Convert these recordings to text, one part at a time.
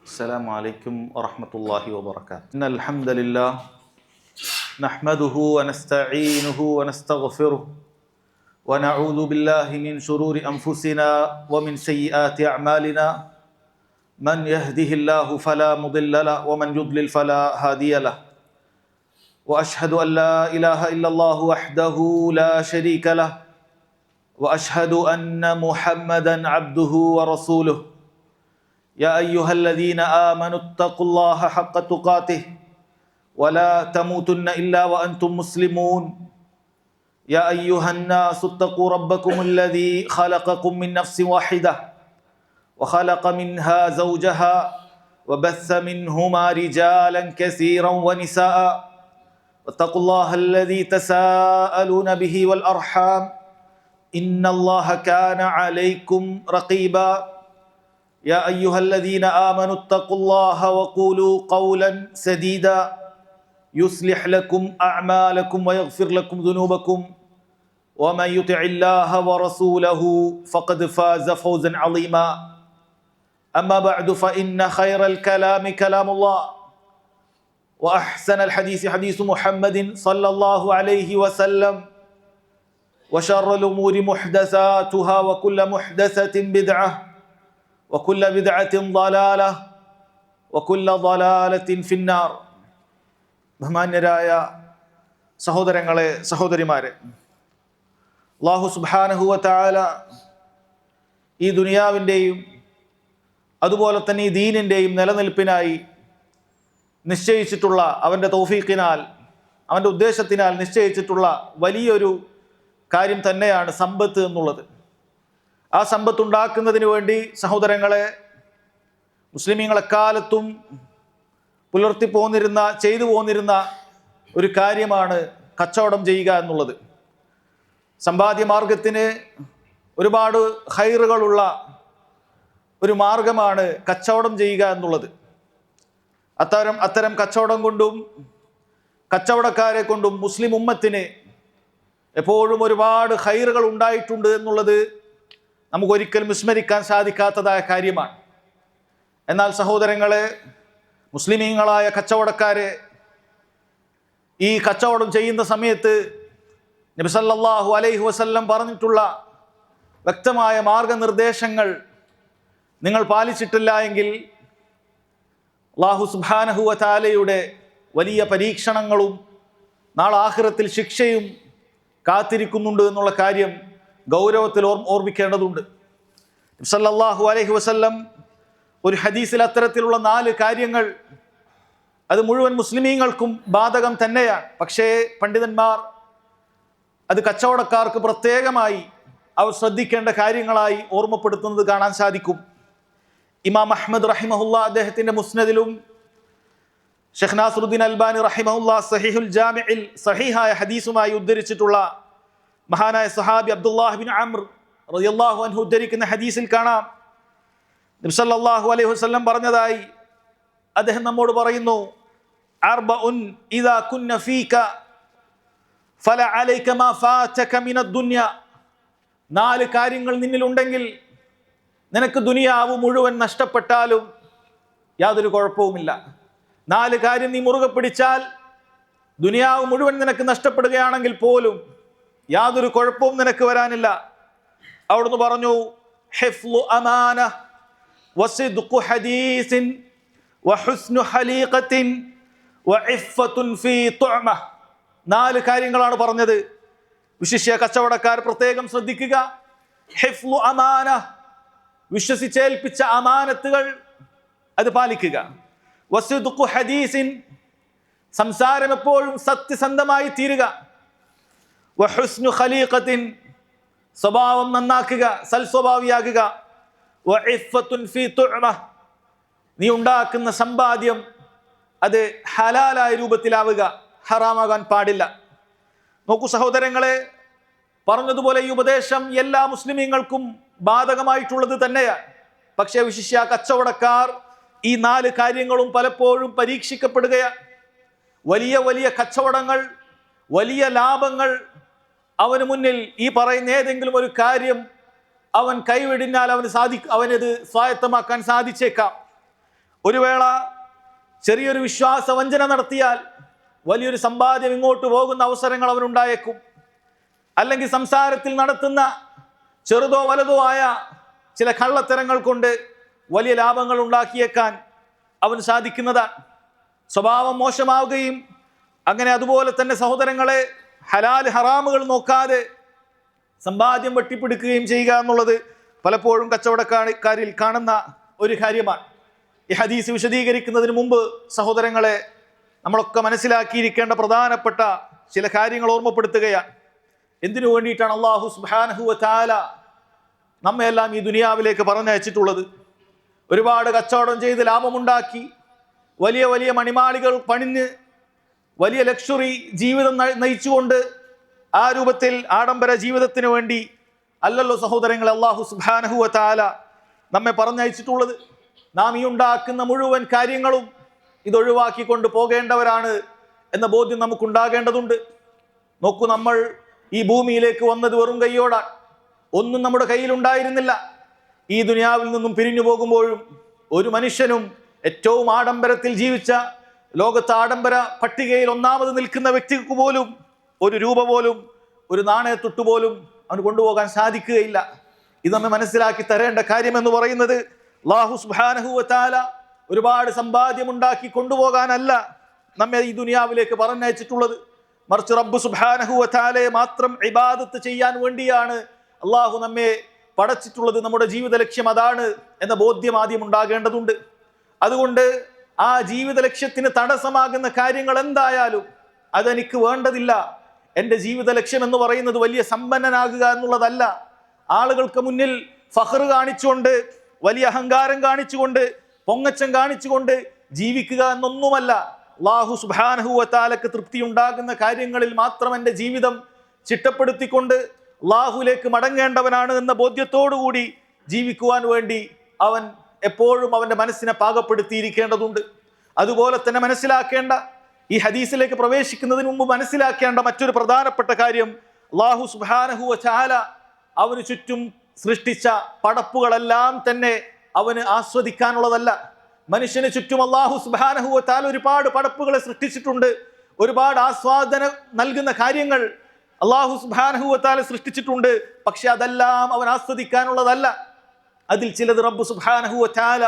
السلام عليكم ورحمة الله وبركاته. إن الحمد لله نحمده ونستعينه ونستغفره ونعوذ بالله من شرور أنفسنا ومن سيئات أعمالنا. من يهده الله فلا مضل له ومن يضلل فلا هادي له. وأشهد أن لا إله إلا الله وحده لا شريك له وأشهد أن محمدا عبده ورسوله. يا أيها الذين آمنوا اتقوا الله حق تقاته ولا تموتن إلا وأنتم مسلمون. يا أيها الناس اتقوا ربكم الذي خلقكم من نفس واحدة وخلق منها زوجها وبث منهما رجالا كثيرا ونساء واتقوا الله الذي تساءلون به والأرحام إن الله كان عليكم رقيبا. يا أيها الذين آمنوا اتقوا الله وقولوا قولا سديدا يصلح لكم أعمالكم ويغفر لكم ذنوبكم ومن يطع الله ورسوله فقد فاز فوزا عظيما. أما بعد فإن خير الكلام كلام الله وأحسن الحديث حديث محمد صلى الله عليه وسلم وشر الأمور محدثاتها وكل محدثة بدعة وكل بدعة ضلالة وكل ضلالة في النار. ബഹുമാന്യരായ സഹോദരങ്ങളെ, സഹോദരിമാരെ, അല്ലാഹു സുബ്ഹാനഹു വ തആല ഈ ദുനിയാവിൻ്റെയും അതുപോലെ തന്നെ ഈ ദീനിൻ്റെയും നിലനിൽപ്പിനായി നിശ്ചയിച്ചിട്ടുള്ള അവൻ്റെ തൗഫീഖിനാൽ, അവൻ്റെ ഉദ്ദേശത്തിനാൽ നിശ്ചയിച്ചിട്ടുള്ള വലിയൊരു കാര്യം തന്നെയാണ് സമ്പത്ത് എന്നുള്ളത്. ആ സമ്പത്ത് ഉണ്ടാക്കുന്നതിന് വേണ്ടി സഹോദരങ്ങളെ, മുസ്ലിമീങ്ങൾ എക്കാലത്തും ചെയ്തു പോന്നിരുന്ന ഒരു കാര്യമാണ് കച്ചവടം ചെയ്യുക എന്നുള്ളത്. സമ്പാദ്യ മാർഗത്തിന് ഒരുപാട് ഖൈറുകളുള്ള ഒരു മാർഗമാണ് കച്ചവടം ചെയ്യുക എന്നുള്ളത്. അത്തരം കച്ചവടം കൊണ്ടും കച്ചവടക്കാരെ കൊണ്ടും മുസ്ലിം ഉമ്മത്തിന് എപ്പോഴും ഒരുപാട് ഖൈറുകൾ ഉണ്ടായിട്ടുണ്ട് എന്നുള്ളത് നമുക്കൊരിക്കലും വിസ്മരിക്കാൻ സാധിക്കാത്തതായ കാര്യമാണ്. എന്നാൽ സഹോദരങ്ങളെ, മുസ്ലിമീങ്ങളായ കച്ചവടക്കാരെ ഈ കച്ചവടം ചെയ്യുന്ന സമയത്ത് നബി സല്ലല്ലാഹു അലൈഹി വസല്ലം പറഞ്ഞിട്ടുള്ള വ്യക്തമായ മാർഗനിർദ്ദേശങ്ങൾ നിങ്ങൾ പാലിച്ചിട്ടില്ല എങ്കിൽ അല്ലാഹു സുബ്ഹാനഹു വ തആലയുടെ വലിയ പരീക്ഷണങ്ങളും നാളെ ആഖിറത്തിൽ ശിക്ഷയും കാത്തിരിക്കുന്നുണ്ട് എന്നുള്ള കാര്യം ഗൗരവത്തിൽ ഓർമ്മിക്കേണ്ടതുണ്ട്. നബി സല്ലല്ലാഹു അലൈഹി വസല്ലം ഒരു ഹദീസിൽ അത്തരത്തിലുള്ള 4 കാര്യങ്ങൾ, അത് മുഴുവൻ മുസ്ലിമീങ്ങൾക്കും ബാധകം തന്നെയാണ്. പക്ഷേ പണ്ഡിതന്മാർ അത് കച്ചവടക്കാർക്ക് പ്രത്യേകമായി അവർ ശ്രദ്ധിക്കേണ്ട കാര്യങ്ങളായി ഓർമ്മപ്പെടുത്തുന്നത് കാണാൻ സാധിക്കും. ഇമാം അഹ്മദ് റഹിമഹുല്ലാ അദ്ദേഹത്തിൻ്റെ മുസ്നദിലും ഷെയ്ഖ് നാസറുദ്ദീൻ അൽബാനി റഹിമഹുല്ലാ സഹീഹുൽ ജാമിഇൽ സഹീഹായ ഹദീസുമായി ഉദ്ധരിച്ചിട്ടുള്ള മഹാനായ സഹാബി അബ്ദുല്ലാഹ് ബിൻ അംർ റളിയല്ലാഹു അൻഹു ഉദ്ധരിക്കുന്ന ഹദീസിൽ കാണാം, നബി സല്ലല്ലാഹു അലൈഹി വസല്ലം പറഞ്ഞതായി അദ്ദേഹം നമ്മോട് പറയുന്നു, അർബഉൻ ഇദാ കുന്ന ഫീക ഫല അലൈക മാ ഫാതക മിനദ് ദുനിയ. 4 കാര്യങ്ങൾ നിന്നിലുണ്ടെങ്കിൽ നിനക്ക് ദുനിയാവ് മുഴുവൻ നഷ്ടപ്പെട്ടാലും യാതൊരു കുഴപ്പവുമില്ല. 4 കാര്യം നീ മുറുകെ പിടിച്ചാൽ ദുനിയാവ് മുഴുവൻ നിനക്ക് നഷ്ടപ്പെടുകയാണെങ്കിൽ പോലും യാതൊരു കുഴപ്പവും നിനക്ക് വരാനില്ല. അവിടുന്ന് പറഞ്ഞു, ഹിഫ്ളു അമാന വസിദ്ഖു ഹദീസിൻ വഹുസ്നു ഹലീഖത്തിൻ വഇഫ്ഫത്തുൻ ഫീ തുഅമ. 4 കാര്യങ്ങളാണ് പറഞ്ഞത്. വിശിഷ്യ കച്ചവടക്കാർ പ്രത്യേകം ശ്രദ്ധിക്കുക. ഹിഫ്ളു അമാന, വിശ്വസിച്ചേൽപ്പിച്ച അമാനത്തുകൾ അത് പാലിക്കുക. വസിദ്ഖു ഹദീസിൻ, സംസാരം എപ്പോഴും സത്യസന്ധമായി തീരുക. വഹുസ്നു ഖലീഖത്തിൻ, സ്വഭാവം നന്നാക്കുക, സൽസ്വഭാവിയാകുക. വഇഫ്ഫത്തുൻ ഫീ തുഅമ, നീ ഉണ്ടാക്കുന്ന സമ്പാദ്യം അത് ഹലാലായ രൂപത്തിലാവുക, ഹറാമാകാൻ പാടില്ല. നോക്കൂ സഹോദരങ്ങളെ, പറഞ്ഞതുപോലെ ഈ ഉപദേശം എല്ലാ മുസ്ലിമീങ്ങൾക്കും ബാധകമായിട്ടുള്ളത് തന്നെയാണ്. പക്ഷേ വിശിഷ്യ കച്ചവടക്കാർ ഈ 4 കാര്യങ്ങളും പലപ്പോഴും പരീക്ഷിക്കപ്പെടുകയാണ്. വലിയ വലിയ കച്ചവടങ്ങൾ, വലിയ ലാഭങ്ങൾ അവന് മുന്നിൽ ഈ പറയുന്ന ഏതെങ്കിലും ഒരു കാര്യം അവൻ കൈവിടിഞ്ഞാൽ അവനത് സ്വായത്തമാക്കാൻ സാധിച്ചേക്കാം. ഒരു വേള ചെറിയൊരു വിശ്വാസവഞ്ചന നടത്തിയാൽ വലിയൊരു സമ്പാദ്യം ഇങ്ങോട്ട് പോകുന്ന അവസരങ്ങൾ അവനുണ്ടായേക്കും. അല്ലെങ്കിൽ സംസാരത്തിൽ നടത്തുന്ന ചെറുതോ വലുതോ ആയ ചില കള്ളത്തരങ്ങൾ കൊണ്ട് വലിയ ലാഭങ്ങൾ ഉണ്ടാക്കിയേക്കാൻ അവന് സാധിക്കുന്നതാണ്. സ്വഭാവം മോശമാവുകയും അങ്ങനെ അതുപോലെ തന്നെ സഹോദരങ്ങളെ ഹലാൽ ഹറാമുകൾ നോക്കാതെ സമ്പാദ്യം വെട്ടിപ്പിടിക്കുകയും ചെയ്യുക എന്നുള്ളത് പലപ്പോഴും കച്ചവടക്കാരിൽ കാണുന്ന ഒരു കാര്യമാണ്. ഈ ഹദീസ് വിശദീകരിക്കുന്നതിന് മുമ്പ് സഹോദരങ്ങളെ നമ്മളൊക്കെ മനസ്സിലാക്കിയിരിക്കേണ്ട പ്രധാനപ്പെട്ട ചില കാര്യങ്ങൾ ഓർമ്മപ്പെടുത്തുകയാണ്. എന്തിനു വേണ്ടിയിട്ടാണ് അല്ലാഹു സുബ്ഹാനഹു വ തആല നമ്മയെല്ലാം ഈ ദുനിയാവിലേക്ക് പറഞ്ഞയച്ചിട്ടുള്ളത്? ഒരുപാട് കച്ചവടം ചെയ്ത് ലാഭമുണ്ടാക്കി വലിയ വലിയ മണിമാളികൾ പണിഞ്ഞ് വലിയ ലക്ഷറി ജീവിതം നയിച്ചുകൊണ്ട് ആ രൂപത്തിൽ ആഡംബര ജീവിതത്തിന് വേണ്ടി അല്ലല്ലോ സഹോദരങ്ങളെ അല്ലാഹു സുബ്ഹാനഹു വ തആല നമ്മെ പറഞ്ഞയച്ചിട്ടുള്ളത്. നാം ഈ ഉണ്ടാക്കുന്ന മുഴുവൻ കാര്യങ്ങളും ഇതൊഴിവാക്കിക്കൊണ്ട് പോകേണ്ടവരാണ് എന്ന ബോധ്യം നമുക്കുണ്ടാകേണ്ടതുണ്ട്. നോക്കൂ, നമ്മൾ ഈ ഭൂമിയിലേക്ക് വന്നത് വെറും കൈയോടാണ്. ഒന്നും നമ്മുടെ കയ്യിലുണ്ടായിരുന്നില്ല. ഈ ദുനിയാവിൽ നിന്നും പിരിഞ്ഞു പോകുമ്പോഴും ഒരു മനുഷ്യനും ഏറ്റവും ആഡംബരത്തിൽ ജീവിച്ച ലോകത്തെ ആഡംബര പട്ടികയിൽ ഒന്നാമത് നിൽക്കുന്ന വ്യക്തിക്ക് പോലും ഒരു രൂപ പോലും ഒരു നാണയത്തൊട്ട് പോലും അവന് കൊണ്ടുപോകാൻ സാധിക്കുകയില്ല. ഇത് നമ്മെ മനസ്സിലാക്കി തരേണ്ട കാര്യമെന്ന് പറയുന്നത് അല്ലാഹു സുബ്ഹാനഹു വ തആല ഒരുപാട് സമ്പാദ്യം ഉണ്ടാക്കി കൊണ്ടുപോകാനല്ല നമ്മെ ഈ ദുനിയാവിലേക്ക് പറഞ്ഞയച്ചിട്ടുള്ളത്. മറിച്ച് റബ്ബ് സുബ്ഹാനഹു വ തആലയെ മാത്രം ഇബാദത്ത് ചെയ്യാൻ വേണ്ടിയാണ് അള്ളാഹു നമ്മെ പടച്ചിട്ടുള്ളത്. നമ്മുടെ ജീവിത ലക്ഷ്യം അതാണ് എന്ന ബോധ്യം ആദ്യം ഉണ്ടാകേണ്ടതുണ്ട്. അതുകൊണ്ട് ആ ജീവിത ലക്ഷ്യത്തിന് തടസ്സമാകുന്ന കാര്യങ്ങൾ എന്തായാലും അതെനിക്ക് വേണ്ടതില്ല. എൻ്റെ ജീവിത ലക്ഷ്യം എന്ന് പറയുന്നത് വലിയ സമ്പന്നനാകുക എന്നുള്ളതല്ല. ആളുകൾക്ക് മുന്നിൽ ഫഖർ കാണിച്ചുകൊണ്ട്, വലിയ അഹങ്കാരം കാണിച്ചുകൊണ്ട്, പൊങ്ങച്ചം കാണിച്ചുകൊണ്ട് ജീവിക്കുക എന്നൊന്നുമല്ല. അല്ലാഹു സുബ്ഹാനഹു വ തആലക്ക് തൃപ്തി ഉണ്ടാകുന്ന കാര്യങ്ങളിൽ മാത്രം എൻ്റെ ജീവിതം ചിട്ടപ്പെടുത്തിക്കൊണ്ട് അള്ളാഹുലേക്ക് മടങ്ങേണ്ടവനാണ് എന്ന ബോധ്യത്തോടുകൂടി ജീവിക്കുവാൻ വേണ്ടി അവൻ എപ്പോഴും അവൻ്റെ മനസ്സിനെ പാകപ്പെടുത്തിയിരിക്കേണ്ടതുണ്ട്. അതുപോലെ തന്നെ മനസ്സിലാക്കേണ്ട, ഈ ഹദീസിലേക്ക് പ്രവേശിക്കുന്നതിന് മുമ്പ് മനസ്സിലാക്കേണ്ട മറ്റൊരു പ്രധാനപ്പെട്ട കാര്യം, അല്ലാഹു സുബ്ഹാനഹു വ തആല അവന് ചുറ്റും സൃഷ്ടിച്ച പടപ്പുകളെല്ലാം തന്നെ അവന് ആസ്വദിക്കാനുള്ളതല്ല. മനുഷ്യന് ചുറ്റും അല്ലാഹു സുബ്ഹാനഹു വ തആല ഒരുപാട് പടപ്പുകളെ സൃഷ്ടിച്ചിട്ടുണ്ട്. ഒരുപാട് ആസ്വാദനം നൽകുന്ന കാര്യങ്ങൾ അല്ലാഹു സുബ്ഹാനഹു വ തആല സൃഷ്ടിച്ചിട്ടുണ്ട്. പക്ഷെ അതെല്ലാം അവൻ ആസ്വദിക്കാനുള്ളതല്ല. അതിൽ ചിലത് റബ്ബ് സുബ്ഹാനഹു വ തആല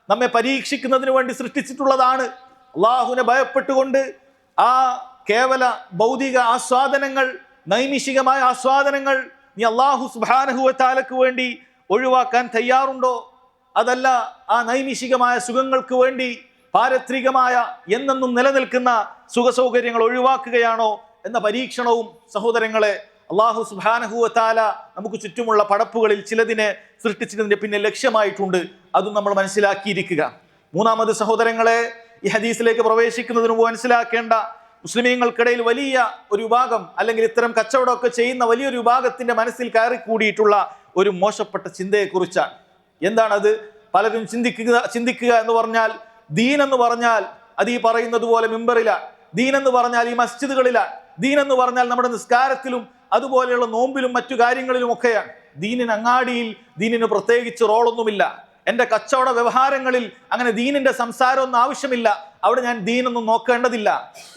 നമ്മെ പരീക്ഷിക്കുന്നതിന് വേണ്ടി സൃഷ്ടിച്ചിട്ടുള്ളതാണ്. അള്ളാഹുവിനെ ഭയപ്പെട്ടുകൊണ്ട് ആ കേവല ഭൗതിക ആസ്വാദനങ്ങൾ, നൈമിഷികമായ ആസ്വാദനങ്ങൾ നീ അല്ലാഹു സുബ്ഹാനഹു വ തആലക്ക് വേണ്ടി ഒഴിവാക്കാൻ തയ്യാറുണ്ടോ? അതല്ല ആ നൈമിഷികമായ സുഖങ്ങൾക്ക് വേണ്ടി പാരത്രികമായ എന്നെന്നും നിലനിൽക്കുന്ന സുഖസൗകര്യങ്ങൾ ഒഴിവാക്കുകയാണോ എന്ന പരീക്ഷണവും സഹോദരങ്ങളെ അല്ലാഹു സുബ്ഹാനഹു വ തആല നമുക്ക് ചുറ്റുമുള്ള പടപ്പുകളിൽ ചിലതിനെ സൃഷ്ടിച്ചതിന്റെ പിന്നെ ലക്ഷ്യമായിട്ടുണ്ട്. അതും നമ്മൾ മനസ്സിലാക്കിയിരിക്കുക. മൂന്നാമത് സഹോദരങ്ങളെ, ഈ ഹദീസിലേക്ക് പ്രവേശിക്കുന്നതിന് മുമ്പ് മനസ്സിലാക്കേണ്ട, മുസ്ലിമീങ്ങൾക്കിടയിൽ വലിയ ഒരു വിഭാഗം, അല്ലെങ്കിൽ ഇത്തരം കച്ചവടമൊക്കെ ചെയ്യുന്ന വലിയൊരു വിഭാഗത്തിന്റെ മനസ്സിൽ കയറിക്കൂടിയിട്ടുള്ള ഒരു മോശപ്പെട്ട ചിന്തയെക്കുറിച്ചാണ്. എന്താണത്? പലരും ചിന്തിക്കുക എന്ന് പറഞ്ഞാൽ, ദീൻ എന്ന് പറഞ്ഞാൽ അത് ഈ പറയുന്നത് പോലെ മിമ്പറിലാണ്, ദീൻ എന്ന് പറഞ്ഞാൽ ഈ മസ്ജിദുകളിലാണ്, ദീൻ എന്ന് പറഞ്ഞാൽ നമ്മുടെ നിസ്കാരത്തിലും അതുപോലെയുള്ള നോമ്പിലും മറ്റു കാര്യങ്ങളിലും ഒക്കെയാണ്. ദീനിന് അങ്ങാടിയിൽ ദീനിന് പ്രത്യേകിച്ച് റോളൊന്നുമില്ല. എൻ്റെ കച്ചവട വ്യവഹാരങ്ങളിൽ അങ്ങനെ ദീനിന്റെ സംസാരമൊന്നും ആവശ്യമില്ല. അവിടെ ഞാൻ ദീനൊന്നും നോക്കേണ്ടതില്ല.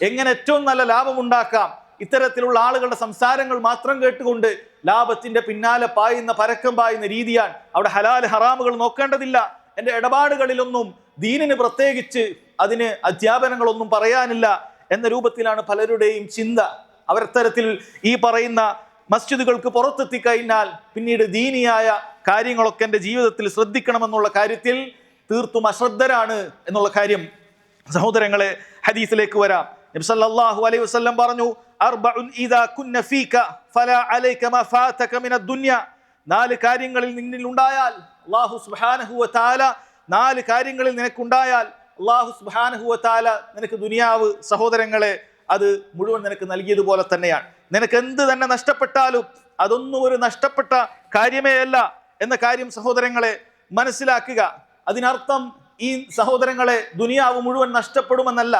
എങ്ങനെ ഏറ്റവും നല്ല ലാഭം ഉണ്ടാക്കാം, ഇത്തരത്തിലുള്ള ആളുകളുടെ സംസാരങ്ങൾ മാത്രം കേട്ടുകൊണ്ട് ലാഭത്തിന്റെ പിന്നാലെ പരക്കം പായുന്ന രീതിയാണ്. അവിടെ ഹലാൽ ഹറാമുകൾ നോക്കേണ്ടതില്ല. എൻ്റെ ഇടപാടുകളിലൊന്നും ദീനിന് പ്രത്യേകിച്ച് അതിന് അധ്യാപനങ്ങളൊന്നും പറയാനില്ല എന്ന രൂപത്തിലാണ് പലരുടെയും ചിന്ത. അവരത്തരത്തിൽ ഈ പറയുന്ന മസ്ജിദുകൾക്ക് പുറത്തെത്തിക്കഴിഞ്ഞാൽ പിന്നീട് ദീനിയായ കാര്യങ്ങളൊക്കെ എൻ്റെ ജീവിതത്തിൽ ശ്രദ്ധിക്കണമെന്നുള്ള കാര്യത്തിൽ തീർത്തും അശ്രദ്ധരാണ് എന്നുള്ള കാര്യം സഹോദരങ്ങളെ ഹദീസിലേക്ക് വരാം. നബി സല്ലല്ലാഹു അലൈഹി വസല്ലം പറഞ്ഞു, അർബഉൻ ഇദാ കുന്ന ഫീക ഫലാ അലൈക മാ ഫാതക മിനദ് ദുനിയ. 4 കാര്യങ്ങളിൽ നിന്നിൽ ഉണ്ടായാൽ അല്ലാഹു സുബ്ഹാനഹു വ തആല 4 കാര്യങ്ങളിൽ നിനക്കുണ്ടായാൽ അല്ലാഹു സുബ്ഹാനഹു വ തആല നിനക്ക് ദുനിയാവ് സഹോദരങ്ങളെ അത് മുഴുവൻ നിനക്ക് നൽകിയതുപോലെ തന്നെയാണ്. നിനക്ക് എന്ത് തന്നെ നഷ്ടപ്പെട്ടാലും അതൊന്നും ഒരു നഷ്ടപ്പെട്ട കാര്യമേ അല്ല എന്ന കാര്യം സഹോദരങ്ങളെ മനസ്സിലാക്കുക. അതിനർത്ഥം ഈ സഹോദരങ്ങളെ ദുനിയാവ് മുഴുവൻ നഷ്ടപ്പെടുമെന്നല്ല.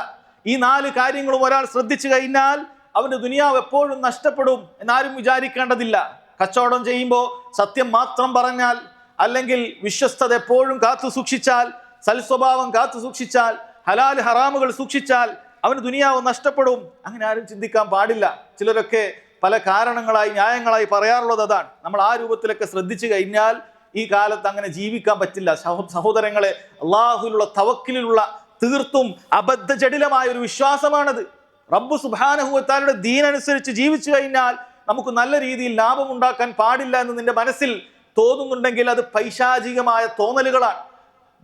ഈ 4 കാര്യങ്ങളും ഒരാൾ ശ്രദ്ധിച്ചു കഴിഞ്ഞാൽ അവന്റെ ദുനിയാവ് എപ്പോഴും നഷ്ടപ്പെടും എന്നാരും വിചാരിക്കേണ്ടതില്ല. കച്ചവടം ചെയ്യുമ്പോൾ സത്യം മാത്രം പറഞ്ഞാൽ, അല്ലെങ്കിൽ വിശ്വസ്തത എപ്പോഴും കാത്തു സൂക്ഷിച്ചാൽ, സൽസ്വഭാവം കാത്തു സൂക്ഷിച്ചാൽ, ഹലാൽ ഹറാമുകൾ സൂക്ഷിച്ചാൽ അവന് ദുനിയാവ് നഷ്ടപ്പെടും. അങ്ങനെ ആരും ചിന്തിക്കാൻ പാടില്ല. ചിലരൊക്കെ പല കാരണങ്ങളായി ന്യായങ്ങളായി പറയാറുള്ളത് അതാണ്. നമ്മൾ ആ രൂപത്തിലൊക്കെ ശ്രദ്ധിച്ചു കഴിഞ്ഞാൽ ഈ കാലത്ത് അങ്ങനെ ജീവിക്കാൻ പറ്റില്ല. സഹോദരങ്ങളെ, അള്ളാഹുവിലുള്ള തവക്കിലുള്ള തീർത്തും അബദ്ധജടിലമായ ഒരു വിശ്വാസമാണത്. റബ്ബ് സുബ്ഹാനഹു വ തആലയുടെ ദീൻ അനുസരിച്ച് ജീവിച്ചു കഴിഞ്ഞാൽ നമുക്ക് നല്ല രീതിയിൽ ലാഭം ഉണ്ടാക്കാൻ പാടില്ല എന്ന് നിന്റെ മനസ്സിൽ തോന്നുന്നുണ്ടെങ്കിൽ അത് പൈശാചികമായ തോന്നലുകളാണ്.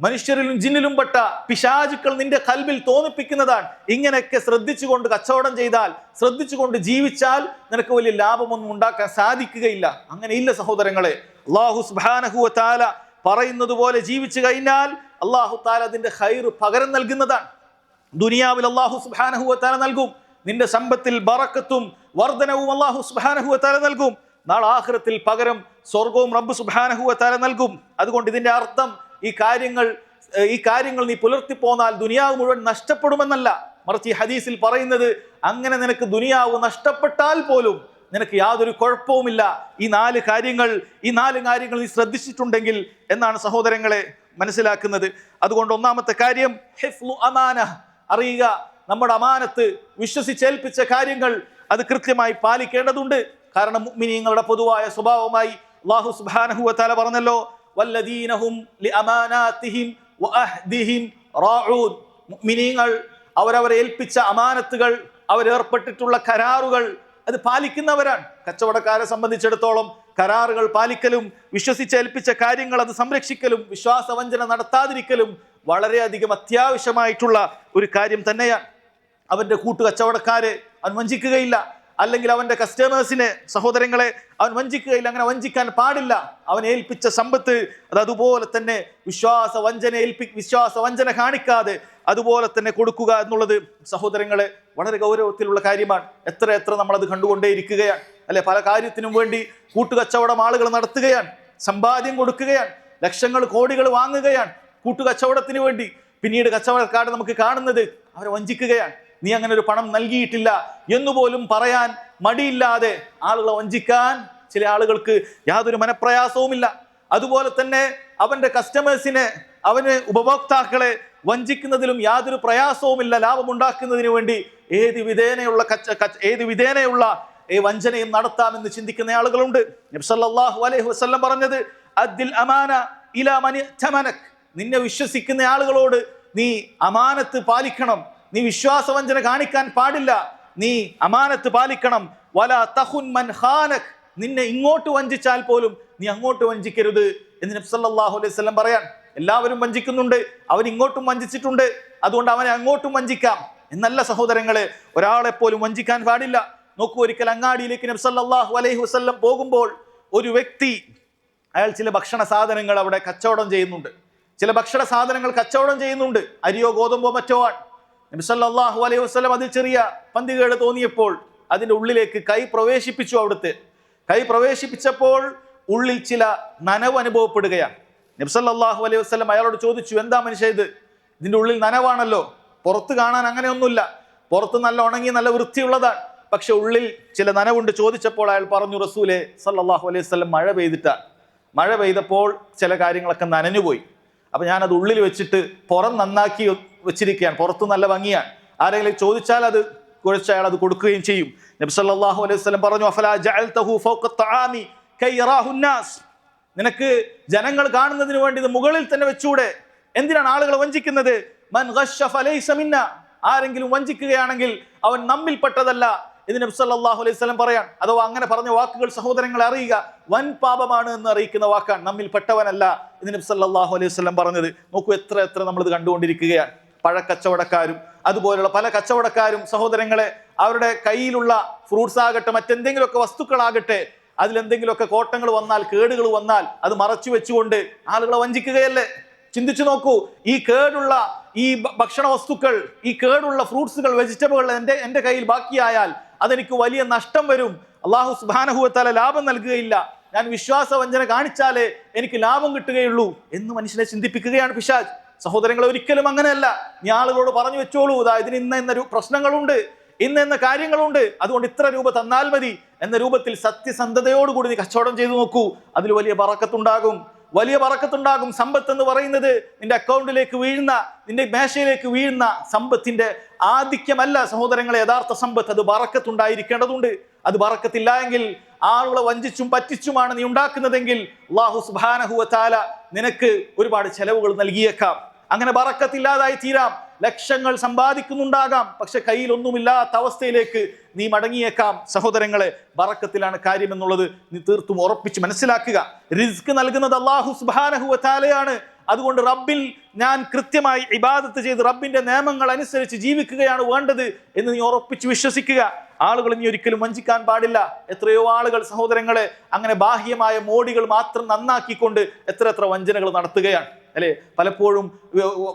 മനുഷ്യരിലും ജിന്നിലും പെട്ട പിശാചുക്കൾ നിന്റെ കൽബിൽ തോന്നിപ്പിക്കുന്നതാണ്. ഇങ്ങനെയൊക്കെ ശ്രദ്ധിച്ചുകൊണ്ട് കച്ചവടം ചെയ്താൽ, ശ്രദ്ധിച്ചുകൊണ്ട് ജീവിച്ചാൽ നിനക്ക് വലിയ ലാഭമൊന്നും ഉണ്ടാക്കാൻ സാധിക്കുകയില്ല. അങ്ങനെയില്ല സഹോദരങ്ങളെ. അല്ലാഹു സുബ്ഹാനഹു വ തആല പറയുന്നത് പോലെ ജീവിച്ചു കഴിഞ്ഞാൽ അല്ലാഹു തആല അതിന്റെ ഖൈർ പകരം നൽകുന്നതാണ്. ദുനിയാവിൽ അല്ലാഹു സുബ്ഹാനഹു വ തആല നൽകും. നിന്റെ സമ്പത്തിൽ ബറക്കത്തും വർധനവും അല്ലാഹു സുബ്ഹാനഹു വ തആല നൽകും. നാളെ ആഖിറത്തിൽ പകരം സ്വർഗവും റബ്ബ് സുബ്ഹാനഹു വ തആല നൽകും. അതുകൊണ്ട് ഇതിന്റെ അർത്ഥം ഈ കാര്യങ്ങൾ നീ പുലർത്തി പോന്നാൽ ദുനിയാവ് മുഴുവൻ നഷ്ടപ്പെടുമെന്നല്ല. മറിച്ച് ഈ ഹദീസിൽ പറയുന്നത് അങ്ങനെ നിനക്ക് ദുനിയാവ് നഷ്ടപ്പെട്ടാൽ പോലും നിനക്ക് യാതൊരു കുഴപ്പവുമില്ല. ഈ നാല് കാര്യങ്ങൾ നീ ശ്രദ്ധിച്ചിട്ടുണ്ടെങ്കിൽ എന്നാണ് സഹോദരങ്ങളെ മനസ്സിലാക്കുന്നത്. അതുകൊണ്ട് ഒന്നാമത്തെ കാര്യം ഹിഫ്ളു അമാന, അറിയുക നമ്മുടെ അമാനത്ത്, വിശ്വസിച്ചേൽപ്പിച്ച കാര്യങ്ങൾ അത് കൃത്യമായി പാലിക്കേണ്ടതുണ്ട്. കാരണം മുഅ്മിനീങ്ങളുടെ പൊതുവായ സ്വഭാവമായി അല്ലാഹു സുബ്ഹാനഹു വ തആല പറഞ്ഞല്ലോ, വല്ലദീന ഹും ലിഅമാനാതിഹിം വഅഹ്ദിഹിം റാഊൻ. മുഅ്മിനീങ്ങൾ അവരവരെ ഏൽപ്പിച്ച അമാനത്തുകൾ, അവരേർപ്പെട്ടിട്ടുള്ള കരാറുകൾ അത് പാലിക്കുന്നവരാണ്. കച്ചവടക്കാരെ സംബന്ധിച്ചിടത്തോളം കരാറുകൾ പാലിക്കലും വിശ്വസിച്ചേൽപ്പിച്ച കാര്യങ്ങൾ അത് സംരക്ഷിക്കലും വിശ്വാസവഞ്ചന നടത്താതിരിക്കലും വളരെയധികം അത്യാവശ്യമായിട്ടുള്ള ഒരു കാര്യം തന്നെയാണ്. അവന്റെ കൂട്ടുകച്ചവടക്കാരെ അവൻ വഞ്ചിക്കുകയില്ല, അല്ലെങ്കിൽ അവന്റെ കസ്റ്റമേഴ്സിനെ, സഹോദരങ്ങളെ അവൻ വഞ്ചിക്കുകയില്ല. അങ്ങനെ വഞ്ചിക്കാൻ പാടില്ല. അവൻ ഏൽപ്പിച്ച സമ്പത്ത് അത് അതുപോലെ തന്നെ വിശ്വാസവഞ്ചന കാണിക്കാതെ അതുപോലെ തന്നെ കൊടുക്കുക എന്നുള്ളത് സഹോദരങ്ങളെ വളരെ ഗൗരവത്തിലുള്ള കാര്യമാണ്. എത്ര നമ്മളത് കണ്ടുകൊണ്ടേയിരിക്കുകയാണ് അല്ലെ. പല കാര്യത്തിനും വേണ്ടി കൂട്ടുകച്ചവടം ആളുകൾ നടത്തുകയാണ്, സമ്പാദ്യം കൊടുക്കുകയാണ്, ലക്ഷങ്ങൾ കോടികൾ വാങ്ങുകയാണ് കൂട്ടുകച്ചവടത്തിന് വേണ്ടി. പിന്നീട് കച്ചവടക്കാരെ നമുക്ക് കാണുന്നത് അവരെ വഞ്ചിക്കുകയാണ്. നീ അങ്ങനെ ഒരു പണം നൽകിയിട്ടില്ല എന്നുപോലും പറയാൻ മടിയില്ലാതെ ആളുകളെ വഞ്ചിക്കാൻ ചില ആളുകൾക്ക് യാതൊരു മനപ്രയാസവുമില്ല. അതുപോലെ തന്നെ അവന്റെ കസ്റ്റമേഴ്സിനെ, അവന് ഉപഭോക്താക്കളെ വഞ്ചിക്കുന്നതിലും യാതൊരു പ്രയാസവുമില്ല. ലാഭമുണ്ടാക്കുന്നതിന് വേണ്ടി ഏത് വിധേനയുള്ള വഞ്ചനയും നടത്താമെന്ന് ചിന്തിക്കുന്ന ആളുകളുണ്ട്. നബി സല്ലല്ലാഹു അലൈഹി വസല്ലം പറഞ്ഞത്, അദ്ദിൽ അമാന ഇലാ മൻ തമനക്. നിന്നെ വിശ്വസിക്കുന്ന ആളുകളോട് നീ അമാനത്ത് പാലിക്കണം. നീ വിശ്വാസവഞ്ചന കാണിക്കാൻ പാടില്ല. നീ അമാനത്ത് പാലിക്കണം. വലാ തഖുൻ മൻ ഖാനക്. നിന്നെ ഇങ്ങോട്ട് വഞ്ചിച്ചാൽ പോലും നീ അങ്ങോട്ട് വഞ്ചിക്കരുത് എന്ന് നബി സല്ലല്ലാഹു അലൈഹി വസല്ലം പറയാൻ. എല്ലാവരും വഞ്ചിക്കുന്നുണ്ട്, അവൻ ഇങ്ങോട്ടും വഞ്ചിച്ചിട്ടുണ്ട്, അതുകൊണ്ട് അവനെ അങ്ങോട്ടും വഞ്ചിക്കാം എന്നല്ല സഹോദരങ്ങളെ. ഒരാളെപ്പോലും വഞ്ചിക്കാൻ പാടില്ല. നോക്കൂ, ഒരിക്കൽ അങ്ങാടിയിലേക്ക് നബി സല്ലല്ലാഹു അലൈഹി വസല്ലം പോകുമ്പോൾ ഒരു വ്യക്തി, അയാൾ ചില ഭക്ഷണ സാധനങ്ങൾ അവിടെ കച്ചവടം ചെയ്യുന്നുണ്ട്. അരിയോ ഗോതമ്പോ മറ്റോ ആണ്. നബി സല്ലല്ലാഹു അലൈഹി വസല്ലം അതിൽ ചെറിയ പന്തികേട് തോന്നിയപ്പോൾ അതിന്റെ ഉള്ളിലേക്ക് കൈ പ്രവേശിപ്പിച്ചപ്പോൾ ഉള്ളിൽ ചില നനവ് അനുഭവപ്പെടുകയാണ്. നബി സല്ലല്ലാഹു അലൈഹി വസല്ലം അയാളോട് ചോദിച്ചു, എന്താ മനുഷ്യ ഇത്? ഇതിന്റെ ഉള്ളിൽ നനവാണല്ലോ, പുറത്ത് കാണാൻ അങ്ങനെയൊന്നുമില്ല, പുറത്ത് നല്ല ഉണങ്ങി നല്ല വൃത്തിയുള്ളതാണ്, പക്ഷെ ഉള്ളിൽ ചില നനവുണ്ട്. ചോദിച്ചപ്പോൾ അയാൾ പറഞ്ഞു, റസൂലേ സല്ലല്ലാഹു അലൈഹി വസല്ലം മഴ പെയ്തപ്പോൾ ചില കാര്യങ്ങളൊക്കെ നനഞ്ഞുപോയി. അപ്പൊ ഞാനത് ഉള്ളിൽ വെച്ചിട്ട് പുറം നന്നാക്കി വെച്ചിരിക്കുകയാണ്, പുറത്ത് നല്ല ഭംഗിയാണ്, ആരെങ്കിലും ചോദിച്ചാൽ അത് കുഴച്ച് അയാൾ അത് കൊടുക്കുകയും ചെയ്യും. നബി സല്ലല്ലാഹു അലൈഹി വസല്ലം പറഞ്ഞു, അഫലാ ജഅൽതഹു ഫൗഖ അത്ആമി കൈ യറാഹു الناس. നിനക്ക് ജനങ്ങൾ കാണുന്നതിന് വേണ്ടി ഇത് മുകളിൽ തന്നെ വെച്ചൂടെ? എന്തിനാണ് ആളുകളെ വഞ്ചിക്കുന്നത്? മൻ ഗശ്ശ ഫലൈസ മിന്ന. ആരെങ്കിലും വഞ്ചിക്കുകയാണെങ്കിൽ അവൻ നമ്മിൽപ്പെട്ടതല്ല എന്ന് നബി സല്ലല്ലാഹു അലൈഹി വസല്ലം പറയാൻ. അഥവാ അങ്ങനെ പറഞ്ഞ വാക്കുകൾ സഹോദരങ്ങളെ അറിയുക, വൻ പാപമാണ് എന്ന് അറിയിക്കുന്ന വാക്കാണ്, നമ്മിൽപ്പെട്ടവനല്ല എന്ന് നബി സല്ലല്ലാഹു അലൈഹി വസല്ലം പറഞ്ഞത്. നോക്കൂ, എത്ര നമ്മളിത് കണ്ടുകൊണ്ടിരിക്കുകയാണ്. പഴക്കച്ചവടക്കാരും അതുപോലുള്ള പല കച്ചവടക്കാരും സഹോദരങ്ങളെ അവരുടെ കയ്യിലുള്ള ഫ്രൂട്ട്സ് ആകട്ടെ, മറ്റെന്തെങ്കിലുമൊക്കെ വസ്തുക്കളാകട്ടെ, അതിലെന്തെങ്കിലുമൊക്കെ കോട്ടങ്ങൾ വന്നാൽ, കേടുകൾ വന്നാൽ അത് മറച്ചു വെച്ചുകൊണ്ട് ആളുകളെ വഞ്ചിക്കുകയല്ലേ? ചിന്തിച്ചു നോക്കൂ, ഈ കേടുള്ള ഈ ഭക്ഷണ വസ്തുക്കൾ, ഈ കേടുള്ള ഫ്രൂട്ട്സുകൾ, വെജിറ്റബിളുകൾ എൻ്റെ കയ്യിൽ ബാക്കിയായാൽ അതെനിക്ക് വലിയ നഷ്ടം വരും. അല്ലാഹു സുബ്ഹാനഹു വ തആല ലാഭം നൽകുകയില്ല. ഞാൻ വിശ്വാസവഞ്ചന കാണിച്ചാലേ എനിക്ക് ലാഭം കിട്ടുകയുള്ളൂ എന്ന് മനുഷ്യനെ ചിന്തിപ്പിക്കുകയാണ് പിശാച്. സഹോദരങ്ങളെ, ഒരിക്കലും അങ്ങനെയല്ല. നീ ആളുകളോട് പറഞ്ഞു വെച്ചോളൂ, ഇതിന് ഇന്ന പ്രശ്നങ്ങളുണ്ട്, ഇന്ന കാര്യങ്ങളുണ്ട്, അതുകൊണ്ട് ഇത്ര രൂപ തന്നാൽ മതി എന്ന രൂപത്തിൽ സത്യസന്ധതയോടുകൂടി നീ കച്ചവടം ചെയ്തു നോക്കൂ. അതിൽ വലിയ ബറക്കത്തുണ്ടാകും. വലിയ ബറക്കത്തുണ്ടാകും. സമ്പത്ത് എന്ന് പറയുന്നത് നിന്റെ അക്കൗണ്ടിലേക്ക് വീഴുന്ന, നിന്റെ മേശയിലേക്ക് വീഴുന്ന സമ്പത്തിന്റെ ആധിക്യമല്ല സഹോദരങ്ങളെ യഥാർത്ഥ സമ്പത്ത്. അത് ബറക്കത്തുണ്ടായിരിക്കേണ്ടതുണ്ട്. അത് ബറക്കത്തില്ല എങ്കിൽ, ആളുകളെ വഞ്ചിച്ചും പറ്റിച്ചുമാണ് നീ ഉണ്ടാക്കുന്നതെങ്കിൽ അല്ലാഹു സുബ്ഹാനഹു വ തആല നിനക്ക് ഒരുപാട് ചെലവുകൾ നൽകിയേക്കാം. അങ്ങനെ ബറക്കത്തില്ലാതായി തീരാം. ലക്ഷങ്ങൾ സമ്പാദിക്കുന്നുണ്ടാകാം, പക്ഷെ കയ്യിൽ ഒന്നുമില്ലാത്ത അവസ്ഥയിലേക്ക് നീ മടങ്ങിയേക്കാം. സഹോദരങ്ങളെ, ബറക്കത്തിലാണ് കാര്യം എന്നുള്ളത് നീ തീർത്തും ഉറപ്പിച്ച് മനസ്സിലാക്കുക. റിസ്ക് നൽകുന്നത് അല്ലാഹു സുബ്ഹാനഹു വ തആലയാണ്. അതുകൊണ്ട് റബ്ബിൽ ഞാൻ കൃത്യമായി ഇബാദത്ത് ചെയ്ത് റബ്ബിന്റെ നിയമങ്ങൾ അനുസരിച്ച് ജീവിക്കുകയാണ് വേണ്ടത് എന്ന് നീ ഉറപ്പിച്ച് വിശ്വസിക്കുക. ആളുകൾ നീ ഒരിക്കലും വഞ്ചിക്കാൻ പാടില്ല. എത്രയോ ആളുകൾ സഹോദരങ്ങളെ അങ്ങനെ ബാഹ്യമായ മോടികൾ മാത്രം നന്നാക്കിക്കൊണ്ട് എത്ര വഞ്ചനകൾ നടത്തുകയാണ് അല്ലെ. പലപ്പോഴും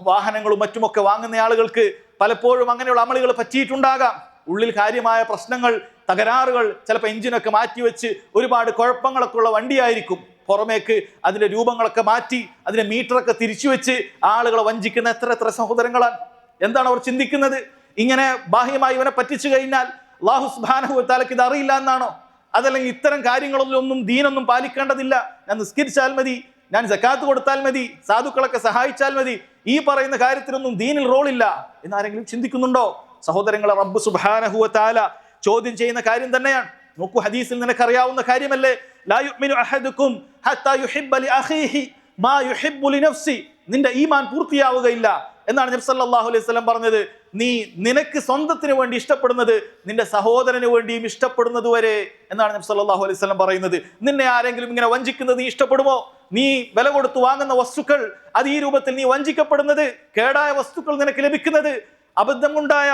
വാഹനങ്ങളും മറ്റുമൊക്കെ വാങ്ങുന്ന ആളുകൾക്ക് പലപ്പോഴും അങ്ങനെയുള്ള അമളുകൾ പറ്റിയിട്ടുണ്ടാകാം. ഉള്ളിൽ കാര്യമായ പ്രശ്നങ്ങൾ, തകരാറുകൾ, ചിലപ്പോൾ എഞ്ചിനൊക്കെ മാറ്റിവെച്ച് ഒരുപാട് കുഴപ്പങ്ങളൊക്കെ ഉള്ള വണ്ടിയായിരിക്കും. പുറമേക്ക് അതിന്റെ രൂപങ്ങളൊക്കെ മാറ്റി അതിന്റെ മീറ്ററൊക്കെ തിരിച്ചു വെച്ച് ആളുകളെ വഞ്ചിക്കുന്ന എത്ര സഹോദരങ്ങളാണ്. എന്താണ് അവർ ചിന്തിക്കുന്നത്? ഇങ്ങനെ ബാഹ്യമായി ഇവനെ പറ്റിച്ചു കഴിഞ്ഞാൽ അല്ലാഹു സുബ്ഹാനഹു വ തആലക്ക് ഇത് അറിയില്ല എന്നാണോ? അതല്ലെങ്കിൽ ഇത്തരം കാര്യങ്ങളൊന്നും ദീനൊന്നും പാലിക്കേണ്ടതില്ല, ഞാൻ നിസ്കരിച്ചാൽ മതി, ഞാൻ സക്കാത്ത് കൊടുത്താൽ മതി, സാധുക്കളൊക്കെ സഹായിച്ചാൽ മതി, ഈ പറയുന്ന കാര്യത്തിനൊന്നും ദീനിൽ റോളില്ല എന്നാരെങ്കിലും ചിന്തിക്കുന്നുണ്ടോ? സഹോദരങ്ങളെ, റബ്ബ് സുബ്ഹാനഹു വ തആല ചോദ്യം ചെയ്യുന്ന കാര്യം തന്നെയാണ്. നോക്കൂ, ഹദീസിൽ നിനക്കറിയാവുന്ന കാര്യമല്ലേ, ലാ യുഅ്മിനു അഹദുക്കും ഹത്താ യുഹിബ്ബ ലിഅഖീഹി മാ യുഹിബ്ബു ലിനഫ്സി. നിന്റെ ഈമാൻ പൂർത്തിയാവുകയില്ല എന്നാണ് നബി സല്ലല്ലാഹു അലൈഹി വസല്ലം പറഞ്ഞത്. നീ നിനക്ക് സ്വന്തത്തിന് വേണ്ടി ഇഷ്ടപ്പെടുന്നത് നിന്റെ സഹോദരന് വേണ്ടിയും ഇഷ്ടപ്പെടുന്നത് വരെ എന്നാണ് നബി സല്ലല്ലാഹു അലൈഹി വസല്ലം പറയുന്നത്. നിന്നെ ആരെങ്കിലും ഇങ്ങനെ വഞ്ചിക്കുന്നത് നീ ഇഷ്ടപ്പെടുമോ? നീ വില കൊടുത്ത് വാങ്ങുന്ന വസ്തുക്കൾ അത് ഈ രൂപത്തിൽ നീ വഞ്ചിക്കപ്പെടുന്നത്, കേടായ വസ്തുക്കൾ നിനക്ക് ലഭിക്കുന്നത്, അബദ്ധം കൊണ്ടായ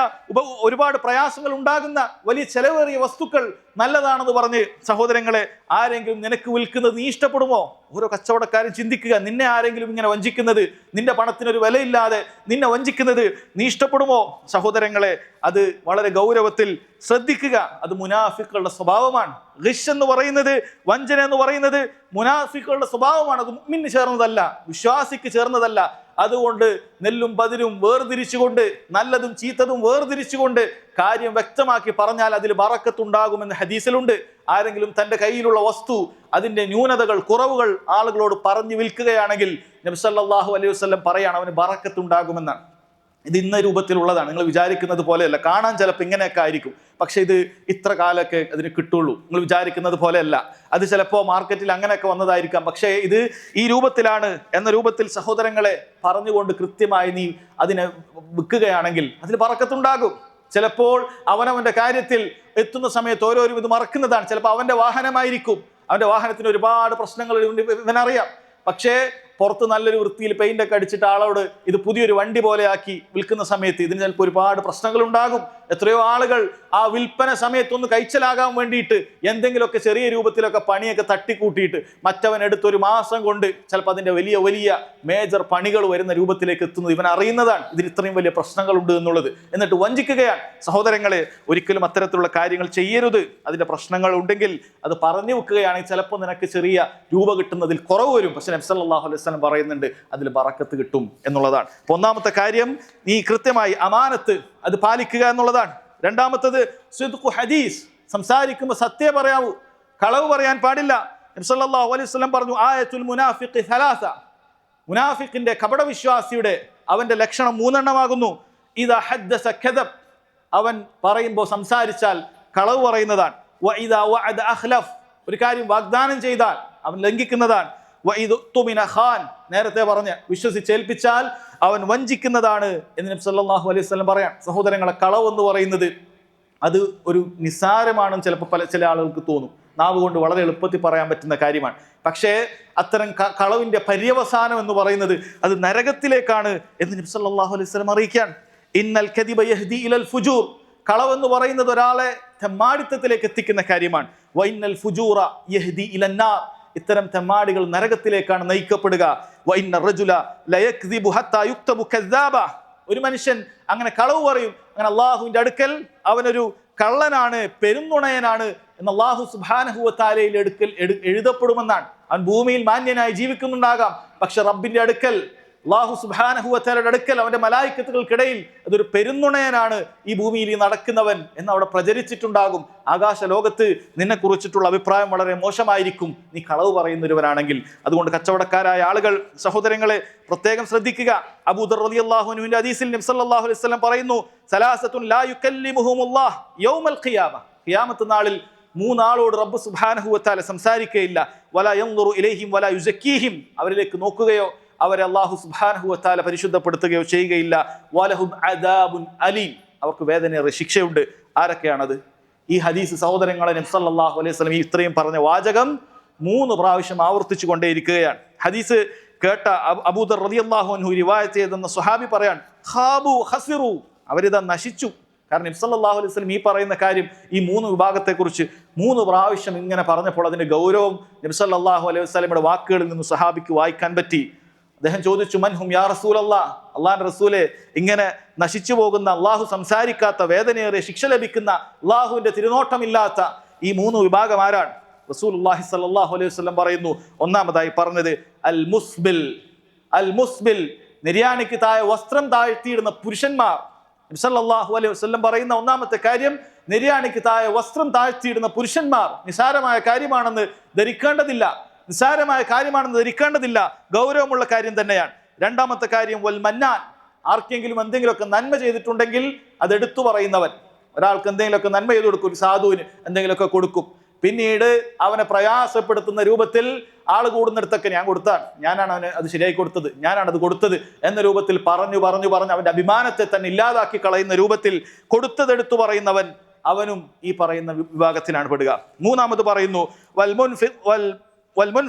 ഒരുപാട് പ്രയാസങ്ങൾ ഉണ്ടാകുന്ന വലിയ ചെലവേറിയ വസ്തുക്കൾ നല്ലതാണെന്ന് പറഞ്ഞ് സഹോദരങ്ങളെ ആരെങ്കിലും നിനക്ക് വിൽക്കുന്നത് നീ ഇഷ്ടപ്പെടുമോ? ഓരോ കച്ചവടക്കാരും ചിന്തിക്കുക, നിന്നെ ആരെങ്കിലും ഇങ്ങനെ വഞ്ചിക്കുന്നത്, നിന്റെ പണത്തിനൊരു വിലയില്ലാതെ നിന്നെ വഞ്ചിക്കുന്നത് നീ ഇഷ്ടപ്പെടുമോ? സഹോദരങ്ങളെ, അത് വളരെ ഗൗരവത്തിൽ ശ്രദ്ധിക്കുക. അത് മുനാഫിക്കുകളുടെ സ്വഭാവമാണ്. ഗിഷ് എന്ന് പറയുന്നത്, വഞ്ചന എന്ന് പറയുന്നത് മുനാഫിക്കുകളുടെ സ്വഭാവമാണ്. അത് മുഅ്മിന് ചേർന്നതല്ല, വിശ്വാസിക്ക് ചേർന്നതല്ല. അതുകൊണ്ട് നെല്ലും പതിരും വേർതിരിച്ചുകൊണ്ട്, നല്ലതും ചീത്തതും വേർതിരിച്ചുകൊണ്ട് കാര്യം വ്യക്തമാക്കി പറഞ്ഞാൽ അതിൽ ബറക്കത്തുണ്ടാകുമെന്ന് ഹദീസിലുണ്ട്. ആരെങ്കിലും തൻ്റെ കയ്യിലുള്ള വസ്തു, അതിൻ്റെ ന്യൂനതകൾ, കുറവുകൾ ആളുകളോട് പറഞ്ഞു വിൽക്കുകയാണെങ്കിൽ നബി സല്ലല്ലാഹു അലൈഹി വസല്ലം പറയാണ് അവന് ബറക്കത്തുണ്ടാകുമെന്നാണ്. ഇത് ഇന്ന രൂപത്തിലുള്ളതാണ്, നിങ്ങൾ വിചാരിക്കുന്നത് പോലെയല്ല. കാണാൻ ചിലപ്പോൾ ഇങ്ങനെയൊക്കെ ആയിരിക്കും, പക്ഷെ ഇത് ഇത്ര കാലമൊക്കെ അതിന് കിട്ടുള്ളൂ. നിങ്ങൾ വിചാരിക്കുന്നത് പോലെയല്ല. അത് ചിലപ്പോൾ മാർക്കറ്റിൽ അങ്ങനെയൊക്കെ വന്നതായിരിക്കാം, പക്ഷേ ഇത് ഈ രൂപത്തിലാണ് എന്ന രൂപത്തിൽ സഹോദരങ്ങളെ പറഞ്ഞുകൊണ്ട് കൃത്യമായി നീ അതിനെ വിൽക്കുകയാണെങ്കിൽ അതിൽ ബറക്കത്തുണ്ടാകും. ചിലപ്പോൾ അവനവന്റെ കാര്യത്തിൽ എത്തുന്ന സമയത്ത് ഓരോരും ഇത് മറക്കുന്നതാണ്. ചിലപ്പോൾ അവന്റെ വാഹനമായിരിക്കും, അവന്റെ വാഹനത്തിന് ഒരുപാട് പ്രശ്നങ്ങൾ ഇവനറിയാം. പക്ഷേ പുറത്ത് നല്ലൊരു വൃത്തിയിൽ പെയിന്റ് ഒക്കെ അടിച്ചിട്ട് ആളോട് ഇത് പുതിയൊരു വണ്ടി പോലെ ആക്കി വിൽക്കുന്ന സമയത്ത് ഇതിന് ചിലപ്പോൾ ഒരുപാട് പ്രശ്നങ്ങൾ ഉണ്ടാകും. എത്രയോ ആളുകൾ ആ വിൽപ്പന സമയത്തൊന്ന് കൈച്ചലാകാൻ വേണ്ടിയിട്ട് എന്തെങ്കിലുമൊക്കെ ചെറിയ രൂപത്തിലൊക്കെ പണിയൊക്കെ തട്ടിക്കൂട്ടിയിട്ട് മറ്റവൻ എടുത്തൊരു മാസം കൊണ്ട് ചിലപ്പോൾ അതിൻ്റെ വലിയ വലിയ മേജർ പണികൾ വരുന്ന രൂപത്തിലേക്ക് എത്തുന്നത് ഇവൻ അറിയുന്നതാണ്. ഇതിന് ഇത്രയും വലിയ പ്രശ്നങ്ങളുണ്ട് എന്നുള്ളത്. എന്നിട്ട് വഞ്ചിക്കുകയാണ്. സഹോദരങ്ങളെ, ഒരിക്കലും അത്തരത്തിലുള്ള കാര്യങ്ങൾ ചെയ്യരുത്. അതിൻ്റെ പ്രശ്നങ്ങൾ ഉണ്ടെങ്കിൽ അത് പറഞ്ഞു വെക്കുകയാണെങ്കിൽ ചിലപ്പോൾ നിനക്ക് ചെറിയ രൂപ കിട്ടുന്നതിൽ കുറവ് വരും. പക്ഷെ നബി സല്ലല്ലാഹു അലൈഹി വസല്ലം പറയുന്നുണ്ട് അതിൽ ബറക്കത്ത് കിട്ടും എന്നുള്ളതാണ്. ഒന്നാമത്തെ കാര്യം നീ കൃത്യമായി അമാനത്ത് അത് പാലിക്കുക എന്നുള്ളതാണ്. രണ്ടാമത്തത് സിദ്ഖു ഹദീസ്, സംസാരിക്കുമ്പോൾ സത്യം പറയാവൂ, കളവ് പറയാൻ പാടില്ല. നബി സല്ലല്ലാഹു അലൈഹി വസല്ലം പറഞ്ഞു ആയത്തുൽ മുനാഫിഖി സലാസ, മുനാഫിഖിന്റെ കപടവിശ്വാസിയുടെ അവന്റെ ലക്ഷണം 3 എണ്ണമാകുന്നു. ഇദാ ഹദ്ദസ കദബ്, അവൻ പറയുമ്പോൾ സംസാരിച്ചാൽ കളവ് പറയുന്നതാണ്. വ ഇദാ വഅദ അഖ്ലഫ്, ഒരു കാര്യം വാഗ്ദാനം ചെയ്താൽ അവൻ ലംഘിക്കുന്നതാണ്. ഖാൻ, നേരത്തെ പറഞ്ഞ് വിശ്വസിച്ചേൽപ്പിച്ചാൽ അവൻ വഞ്ചിക്കുന്നതാണ് എന്ന് നബി സല്ലല്ലാഹു അലൈഹി വസല്ലം പറയാം. സഹോദരങ്ങളെ, കളവ് എന്ന് പറയുന്നത് അത് ഒരു നിസ്സാരമാണെന്ന് ചിലപ്പോൾ ചില ആളുകൾക്ക് തോന്നും. നാവ് കൊണ്ട് വളരെ എളുപ്പത്തിൽ പറയാൻ പറ്റുന്ന കാര്യമാണ്. പക്ഷേ അത്തരം കളവിന്റെ പര്യവസാനം എന്ന് പറയുന്നത് അത് നരകത്തിലേക്കാണ് എന്ന് നബി സല്ലല്ലാഹു അലൈഹി വസല്ലം അറിയിക്കാൻ. ഇന്നൽ കദിബ യഹ്ദി ഇലൽ ഫുജൂർ, കളവ് എന്ന് പറയുന്നത് ഒരാളെ തെമ്മാടിത്തത്തിലേക്ക് എത്തിക്കുന്ന കാര്യമാണ്. വഇന്നൽ ഫുജൂറ യഹ്ദി ഇലന്നാർ, ഇത്തരം തെമ്മാടികൾ നരകത്തിലേക്കാണ് നയിക്കപ്പെടുക. വഇന്ന റജുല ലയക്ദിബു ഹത്താ യുക്തബു കദ്ദാബ, ഒരു മനുഷ്യൻ അങ്ങനെ കളവ് പറയും, അങ്ങനെ അല്ലാഹുവിന്റെ അടുക്കൽ അവനൊരു കള്ളനാണ്, പെരുന്നുണയനാണ് എന്ന് അല്ലാഹു സുബ്ഹാനഹു വ തആലയുടെ അടുക്കൽ എഴുതപ്പെടുമെന്നാണ്. അവൻ ഭൂമിയിൽ മാന്യനായി ജീവിക്കുന്നുണ്ടാകാം, പക്ഷെ റബ്ബിന്റെ അടുക്കൽ അല്ലാഹു സുബ്ഹാനഹു വ തആലയുടെ അടുക്കൽ അവന്റെ മലായിക്കത്തുകൾക്കിടയിൽ അതൊരു പെരുന്നുണയനാണ് ഈ ഭൂമിയിൽ നടക്കുന്നവൻ എന്ന് അവിടെ പ്രചരിച്ചിട്ടുണ്ടാകും. ആകാശ ലോകത്ത് നിന്നെ കുറിച്ചിട്ടുള്ള അഭിപ്രായം വളരെ മോശമായിരിക്കും നീ കളവ് പറയുന്നവരാണെങ്കിൽ. അതുകൊണ്ട് കച്ചവടക്കാരായ ആളുകൾ, സഹോദരങ്ങളെ, പ്രത്യേകം ശ്രദ്ധിക്കുക. അബൂദർ റളിയല്ലാഹു അൻഹുവിന്റെ ഹദീസിൽ നബി സല്ലല്ലാഹു അലൈഹി വസല്ലം പറയുന്നു, സലാസത്തുൻ ലാ യുകല്ലിമുഹുമുല്ലാഹ് യൗമൽ ഖിയാമ, ഖിയാമത്ത് നാളിൽ മൂന്നാളോട് റബ്ബ് സുബ്ഹാനഹു വ തആല സംസാരിക്കുകയില്ല. വലാ യൻദുറു ഇലൈഹിം വലാ യുസക്കീഹിം, അവരിലേക്ക് നോക്കുകയോ അവരെ അല്ലാഹു സുബ്ഹാനഹു വ തആല പരിശുദ്ധപ്പെടുത്തുകയോ ചെയ്യുകയില്ല. വലഹും അദാബുൻ അലീം, അവർക്ക് വേദനയേറിയ ശിക്ഷയുണ്ട്. ആരൊക്കെയാണത്? ഈ ഹദീസ് സഹോദരങ്ങളെ, നബി സല്ലല്ലാഹു അലൈഹി വസല്ലം ഇത്രയും പറഞ്ഞ വാചകം 3 പ്രാവശ്യം ആവർത്തിച്ചു കൊണ്ടേയിരിക്കുകയാണ്. ഹദീസ് കേട്ട അബൂദർ റളിയല്ലാഹു അൻഹു റിവായത്ത് ചെയ്തെന്ന സ്വഹാബി പറയാൻ, ഖാബു ഖസിറു, അവരിതാ നശിച്ചു. കാരണം നബി സല്ലല്ലാഹു അലൈഹി വസല്ലം ഈ പറയുന്ന കാര്യം, ഈ 3 വിഭാഗത്തെക്കുറിച്ച് 3 പ്രാവശ്യം ഇങ്ങനെ പറഞ്ഞപ്പോൾ അതിന്റെ ഗൗരവം നബി സല്ലല്ലാഹു അലൈഹി വസല്ലമയുടെ വാക്കുകളിൽ നിന്ന് സ്വഹാബിക്ക് വായിക്കാൻ പറ്റി. അദ്ദേഹം ചോദിച്ചു, മൻഹും യാ റസൂലല്ലാഹ്, അള്ളാഹുവിന്റെ റസൂലെ, ഇങ്ങനെ നശിച്ചു പോകുന്ന, അള്ളാഹു സംസാരിക്കാത്ത, വേദനയേറിയ ശിക്ഷ ലഭിക്കുന്ന, അള്ളാഹുവിന്റെ തിരുനോട്ടമില്ലാത്ത ഈ 3 വിഭാഗം ആരാണ്? റസൂലുള്ളാഹി സ്വല്ലല്ലാഹു അലൈഹി വസല്ലം പറയുന്നു, ഒന്നാമതായി പറഞ്ഞത് അൽ മുസ്ബിൽ. അൽ മുസ്ബിൽ, നിര്യാണിക്ക് താഴെ വസ്ത്രം താഴ്ത്തിയിടുന്ന പുരുഷന്മാർ. നബി സല്ലല്ലാഹു അലൈഹി വസല്ലം പറയുന്ന ഒന്നാമത്തെ കാര്യം, നിര്യാണിക്ക് താഴെ വസ്ത്രം താഴ്ത്തിയിടുന്ന പുരുഷന്മാർ നിസാരമായ കാര്യമാണെന്ന് ധരിക്കേണ്ടതില്ല. നിസാരമായ കാര്യമാണെന്ന് ധരിക്കേണ്ടതില്ല, ഗൗരവമുള്ള കാര്യം തന്നെയാണ്. രണ്ടാമത്തെ കാര്യം വൽ മന്നാൻ, ആർക്കെങ്കിലും എന്തെങ്കിലുമൊക്കെ നന്മ ചെയ്തിട്ടുണ്ടെങ്കിൽ അത് എടുത്തു പറയുന്നവൻ. ഒരാൾക്ക് എന്തെങ്കിലുമൊക്കെ നന്മ ചെയ്ത് കൊടുക്കും, ഒരു സാധുവിന് എന്തെങ്കിലുമൊക്കെ കൊടുക്കും, പിന്നീട് അവനെ പ്രയാസപ്പെടുത്തുന്ന രൂപത്തിൽ ആൾ കൂടുന്നിടത്തൊക്കെ ഞാൻ കൊടുത്താണ്, ഞാനാണ് അവന് അത് ശരിയായി കൊടുത്തത്, ഞാനാണ് അത് കൊടുത്തത് എന്ന രൂപത്തിൽ പറഞ്ഞു പറഞ്ഞു പറഞ്ഞ് അവന്റെ അഭിമാനത്തെ തന്നെ ഇല്ലാതാക്കി കളയുന്ന രൂപത്തിൽ കൊടുത്തതെടുത്തു പറയുന്നവൻ, അവനും ഈ പറയുന്ന വിഭാഗത്തിലാണ് പെടുക. മൂന്നാമത് പറയുന്നു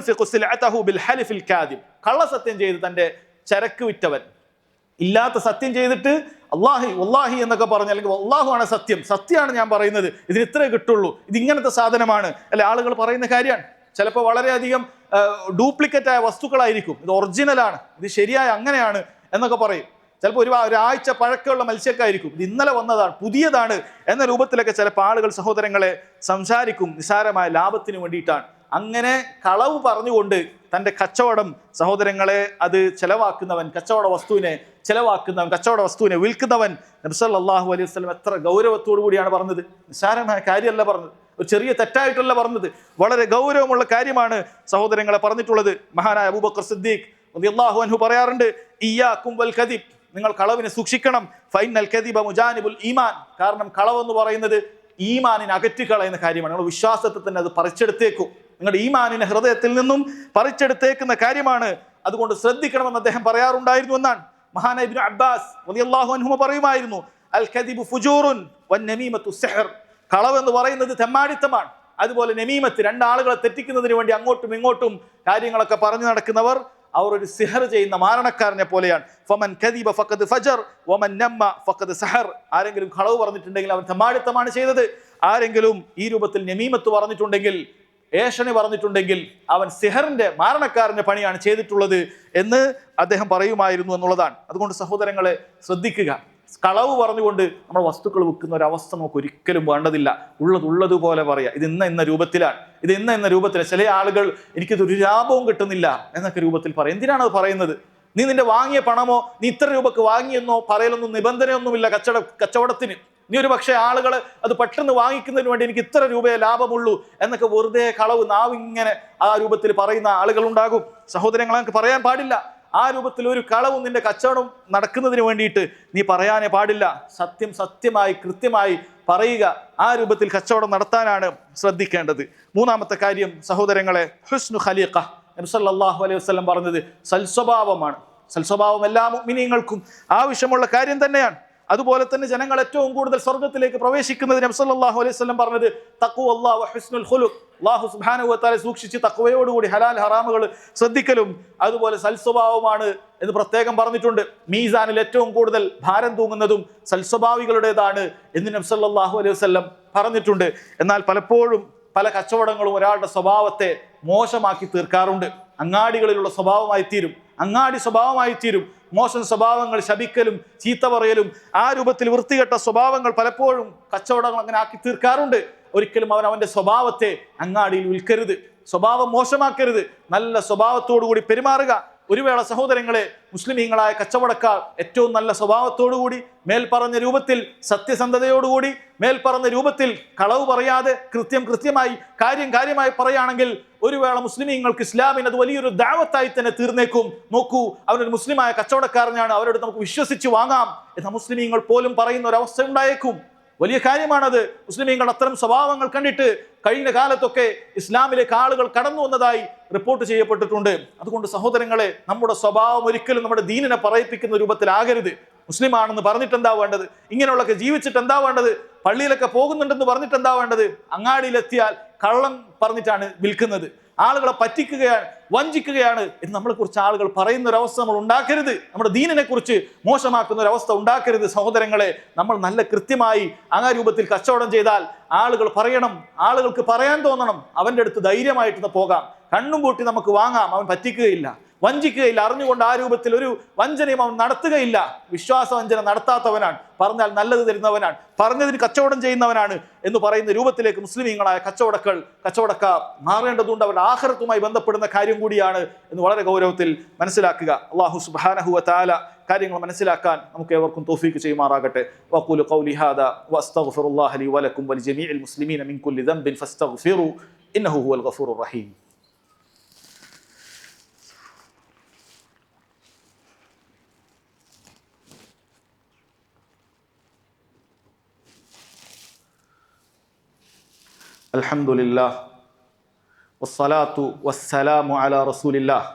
കള്ളസത്യം ചെയ്ത് തന്റെ ചരക്ക് വിറ്റവൻ. ഇല്ലാത്ത സത്യം ചെയ്തിട്ട് വല്ലാഹി എന്നൊക്കെ പറഞ്ഞ, അല്ലെങ്കിൽ അല്ലാഹു ആണ് സത്യം, സത്യമാണ് ഞാൻ പറയുന്നത്, ഇതിന് ഇത്രേ കിട്ടുള്ളൂ, ഇത് ഇങ്ങനത്തെ സാധനമാണ് അല്ലെ, ആളുകൾ പറയുന്ന കാര്യമാണ്. ചിലപ്പോൾ വളരെയധികം ഡ്യൂപ്ലിക്കേറ്റ് ആയ വസ്തുക്കളായിരിക്കും, ഇത് ഒറിജിനലാണ്, ഇത് ശരിയായ അങ്ങനെയാണ് എന്നൊക്കെ പറയും. ചിലപ്പോൾ ഒരാഴ്ച പഴക്കമുള്ള മത്സ്യക്കായിരിക്കും, ഇത് ഇന്നലെ വന്നതാണ്, പുതിയതാണ് എന്ന രൂപത്തിലൊക്കെ ചിലപ്പോൾ ആളുകൾ, സഹോദരങ്ങളെ, സംസാരിക്കും ലാഭത്തിന് വേണ്ടിയിട്ടാണ്. അങ്ങനെ കളവ് പറഞ്ഞുകൊണ്ട് തൻ്റെ കച്ചവടം, സഹോദരങ്ങളെ, അത് ചെലവാക്കുന്നവൻ, കച്ചവട വസ്തുവിനെ വിൽക്കുന്നവൻ, നബി സല്ലല്ലാഹു അലൈഹി വസല്ലം എത്ര ഗൗരവത്തോടു കൂടിയാണ് പറഞ്ഞത്. നിസ്സാരമായ കാര്യമല്ല പറഞ്ഞത്, ഒരു ചെറിയ തെറ്റായിട്ടല്ല പറഞ്ഞത്, വളരെ ഗൗരവമുള്ള കാര്യമാണ് സഹോദരങ്ങളെ പറഞ്ഞിട്ടുള്ളത്. മഹാനായ അബൂബക്കർ സിദ്ദീഖ് റളിയല്ലാഹു അൻഹു പറയാറുണ്ട്, ഇയ്യാകും വൽ കദിബ്, നിങ്ങൾ കളവിനെ സൂക്ഷിക്കണം. ഫൈനൽ കദിബ മുജാനിബുൽ ഈമാൻ, കാരണം കളവെന്ന് പറയുന്നത് ഈമാനിനെ അകറ്റിക്കളയുന്ന കാര്യമാണ്. നിങ്ങൾ വിശ്വാസത്തെ തന്നെ അത് പറിച്ചെടുത്തേക്കും, നിങ്ങളുടെ ഈമാനിനെ ഹൃദയത്തിൽ നിന്നും പറിച്ചെടുത്തേക്കുന്ന കാര്യമാണ്. അതുകൊണ്ട് ശ്രദ്ധിക്കണമെന്ന് അദ്ദേഹം പറയാറുണ്ടായിരുന്നു എന്നാണ്. മഹാനായ ഇബ്നു അബ്ബാസ് റളിയല്ലാഹു അൻഹു പറയുമായിരുന്നു, അൽ കദിബു ഫുജൂറുൻ വൻ നമീമത്തു സിഹ്ർ, കളവ് എന്ന് പറയുന്നത് തെമ്മാടിത്തമാണ്, അതുപോലെ നമീമത്ത്, രണ്ടാളുകളെ തെറ്റിക്കുന്നതിന് വേണ്ടി അങ്ങോട്ടും ഇങ്ങോട്ടും കാര്യങ്ങളൊക്കെ പറഞ്ഞു നടക്കുന്നവർ, അവർ ഒരു സിഹർ ചെയ്യുന്ന മാരണക്കാരനെ പോലെയാണ്. ഫമൻ കദിബ ഫഖദ് ഫജർ വമൻ നമ്മ ഫഖദ് സഹർ, ആരെങ്കിലും കളവ് പറഞ്ഞിട്ടുണ്ടെങ്കിൽ അവൻ തെമ്മാടിത്തമാണ് ചെയ്തത്, ആരെങ്കിലും ഈ രൂപത്തിൽ നമീമത്ത് പറഞ്ഞിട്ടുണ്ടെങ്കിൽ, ഏഷണി പറഞ്ഞിട്ടുണ്ടെങ്കിൽ, അവൻ സിഹറിന്റെ മാരണക്കാരന്റെ പണിയാണ് ചെയ്തിട്ടുള്ളത് എന്ന് അദ്ദേഹം പറയുമായിരുന്നു എന്നുള്ളതാണ്. അതുകൊണ്ട് സഹോദരങ്ങളെ ശ്രദ്ധിക്കുക, കളവ് പറഞ്ഞുകൊണ്ട് നമ്മുടെ വസ്തുക്കൾ വിൽക്കുന്ന ഒരു അവസ്ഥ നമുക്ക് ഒരിക്കലും വേണ്ടതില്ല. ഉള്ളതുപോലെ പറയാം, ഇത് ഇന്ന രൂപത്തിലാണ്, ഇത് ഇന്ന രൂപത്തിലാണ്. ചില ആളുകൾ എനിക്കിതൊരു ലാഭവും കിട്ടുന്നില്ല എന്നൊക്കെ രൂപത്തിൽ പറയും. എന്തിനാണ് അത് പറയുന്നത്? നീ നിന്റെ വാങ്ങിയ പണമോ, നീ ഇത്ര രൂപക്ക് വാങ്ങിയെന്നോ പറയലൊന്നും നിബന്ധനയൊന്നുമില്ല കച്ചവടത്തിന്. നീ ഒരു പക്ഷേ ആളുകൾ അത് പെട്ടെന്ന് വാങ്ങിക്കുന്നതിന് വേണ്ടി എനിക്ക് ഇത്ര രൂപയെ ലാഭമുള്ളൂ എന്നൊക്കെ വെറുതെ കളവ് നാവിങ്ങനെ ആ രൂപത്തിൽ പറയുന്ന ആളുകൾ ഉണ്ടാകും. സഹോദരങ്ങൾ, നമുക്ക് പറയാൻ പാടില്ല. ആ രൂപത്തിൽ ഒരു കളവും നിന്റെ കച്ചവടം നടക്കുന്നതിന് വേണ്ടിയിട്ട് നീ പറയാനേ പാടില്ല. സത്യമായി കൃത്യമായി പറയുക, ആ രൂപത്തിൽ കച്ചവടം നടത്താനാണ് ശ്രദ്ധിക്കേണ്ടത്. മൂന്നാമത്തെ കാര്യം സഹോദരങ്ങളെ, ഹുസ്നു ഖലീഖ. നബി സല്ലല്ലാഹു അലൈഹി വസല്ലം പറഞ്ഞത് സൽസ്വഭാവമാണ്. സൽസ്വഭാവം എല്ലാ മുഅ്മിനീങ്ങൾക്കും ആവശ്യമുള്ള കാര്യം തന്നെയാണ്. അതുപോലെ തന്നെ ജനങ്ങൾ ഏറ്റവും കൂടുതൽ സ്വർഗ്ഗത്തിലേക്ക് പ്രവേശിക്കുന്നത് നബി സല്ലല്ലാഹു അലൈഹി വസല്ലം പറഞ്ഞത് തഖ്വല്ലാഹ് വ ഹുസ്നുൽ ഖുലുഖ്, അല്ലാഹു സുബ്ഹാനഹു വ തആല സൂക്ഷിച്ച് തഖ്വയോടുകൂടി ഹലാൽ ഹറാമുകൾ ശ്രദ്ധിക്കലും അതുപോലെ സൽസ്വഭാവമാണ് എന്ന് പ്രത്യേകം പറഞ്ഞിട്ടുണ്ട്. മീസാനിൽ ഏറ്റവും കൂടുതൽ ഭാരം തൂങ്ങുന്നതും സൽസ്വഭാവികളുടേതാണ് എന്ന് നബി സല്ലല്ലാഹു അലൈഹി വസല്ലം പറഞ്ഞിട്ടുണ്ട്. എന്നാൽ പലപ്പോഴും പല കച്ചവടങ്ങളും ഒരാളുടെ സ്വഭാവത്തെ മോശമാക്കി തീർക്കാറുണ്ട്. അങ്ങാടികളിലുള്ള സ്വഭാവമായി തീരും, അങ്ങാടി സ്വഭാവമായി തീരും. മോശം സ്വഭാവങ്ങൾ, ശപിക്കലും ചീത്ത പറയലും, ആ രൂപത്തിൽ വൃത്തികെട്ട സ്വഭാവങ്ങൾ പലപ്പോഴും കച്ചവടങ്ങൾ അങ്ങനെ ആക്കി തീർക്കാറുണ്ട്. ഒരിക്കലും അവന്റെ സ്വഭാവത്തെ അങ്ങാടിയിൽ വിൽക്കരുത്, സ്വഭാവം മോശമാക്കരുത്, നല്ല സ്വഭാവത്തോടു കൂടി പെരുമാറുക. ഒരു വേള സഹോദരങ്ങളെ, മുസ്ലിമീങ്ങളായ കച്ചവടക്കാർ ഏറ്റവും നല്ല സ്വഭാവത്തോടുകൂടി, മേൽപ്പറഞ്ഞ രൂപത്തിൽ സത്യസന്ധതയോടുകൂടി, മേൽപ്പറഞ്ഞ രൂപത്തിൽ കളവ് പറയാതെ കൃത്യമായി കാര്യമായി പറയുകയാണെങ്കിൽ ഒരു വേള മുസ്ലിമീങ്ങൾക്ക് ഇസ്ലാമിന് അത് വലിയൊരു ദഅവത്തായി തന്നെ തീർന്നേക്കും. നോക്കൂ, അവനൊരു മുസ്ലിമായ കച്ചവടക്കാരനാണ്, അവരോട് നമുക്ക് വിശ്വസിച്ച് വാങ്ങാം എന്ന മുസ്ലിമീങ്ങൾ പോലും പറയുന്ന ഒരു അവസ്ഥ ഉണ്ടായേക്കും. വലിയ കാര്യമാണത്. മുസ്ലിമീങ്ങളുടെ അത്തരം സ്വഭാവങ്ങൾ കണ്ടിട്ട് കഴിഞ്ഞ കാലത്തൊക്കെ ഇസ്ലാമിലേക്ക് ആളുകൾ കടന്നു വന്നതായി റിപ്പോർട്ട് ചെയ്യപ്പെട്ടിട്ടുണ്ട്. അതുകൊണ്ട് സഹോദരങ്ങളെ, നമ്മുടെ സ്വഭാവം ഒരിക്കലും നമ്മുടെ ദീനിനെ പറയിപ്പിക്കുന്ന രൂപത്തിലാകരുത്. മുസ്ലിം ആണെന്ന് പറഞ്ഞിട്ട് എന്താ വേണ്ടത്? ഇങ്ങനെയുള്ളൊക്കെ ജീവിച്ചിട്ട് എന്താ വേണ്ടത്? പള്ളിയിലൊക്കെ പോകുന്നുണ്ടെന്ന് പറഞ്ഞിട്ട് എന്താ വേണ്ടത്? അങ്ങാടിയിലെത്തിയാൽ കള്ളം പറഞ്ഞിട്ടാണ് വിൽക്കുന്നത്, ആളുകളെ പറ്റിക്കുകയാണ്, വഞ്ചിക്കുകയാണ് എന്ന് നമ്മളെ കുറിച്ച് ആളുകൾ പറയുന്ന ഒരവസ്ഥ നമ്മൾ ഉണ്ടാക്കരുത്. നമ്മുടെ ദീനിനെ കുറിച്ച് മോശമാക്കുന്ന ഒരവസ്ഥ ഉണ്ടാക്കരുത്. സഹോദരങ്ങളെ, നമ്മൾ നല്ല കൃത്യമായി ആ രൂപത്തിൽ കച്ചവടം ചെയ്താൽ ആളുകൾ പറയണം, ആളുകൾക്ക് പറയാൻ തോന്നണം, അവൻ്റെ അടുത്ത് ധൈര്യമായിട്ട് പോകാം, കണ്ണും പൂട്ടി നമുക്ക് വാങ്ങാം, അവൻ പറ്റിക്കുകയില്ല, വഞ്ചിക്കുകയില്ല, അറിഞ്ഞുകൊണ്ട് ആ രൂപത്തിൽ ഒരു വഞ്ചനയും അവൻ നടത്തുകയില്ല. വിശ്വാസവഞ്ചന നടത്താത്തവനാണ്, പറഞ്ഞാൽ നല്ലത് തരുന്നവനാണ്, പറഞ്ഞതിന് കച്ചവടം ചെയ്യുന്നവനാണ് എന്ന് പറയുന്ന രൂപത്തിലേക്ക് മുസ്ലിമീങ്ങളായ കച്ചവടക്കാർ മാറേണ്ടതുണ്ട്. അവരുടെ ആഖിറത്തുമായി ബന്ധപ്പെടുന്ന കാര്യം കൂടിയാണ് എന്ന് വളരെ ഗൗരവത്തിൽ മനസ്സിലാക്കുക. അല്ലാഹു സുബ്ഹാനഹു വ തആല കാര്യങ്ങൾ മനസ്സിലാക്കാൻ നമുക്ക് ഏവർക്കും തൗഫീഖ് ചെയ്യുമാറാകട്ടെ. വഖൂലു ഖൗലി ഹാദാ വഅസ്തഗ്ഫിറുല്ലാഹ ലി വലക്കും വലിജമീഇൽ മുസ്ലിമീന മിൻ കുല്ലി ദംബിൻ ഫസ്തഗ്ഫിറു ഇന്നഹു ഹുവൽ ഗഫൂറുർ റഹീം. അൽഹംദുലില്ലാഹ് വസ്സലാത്തു വസ്സലാമു അലാ റസൂലില്ലാഹ്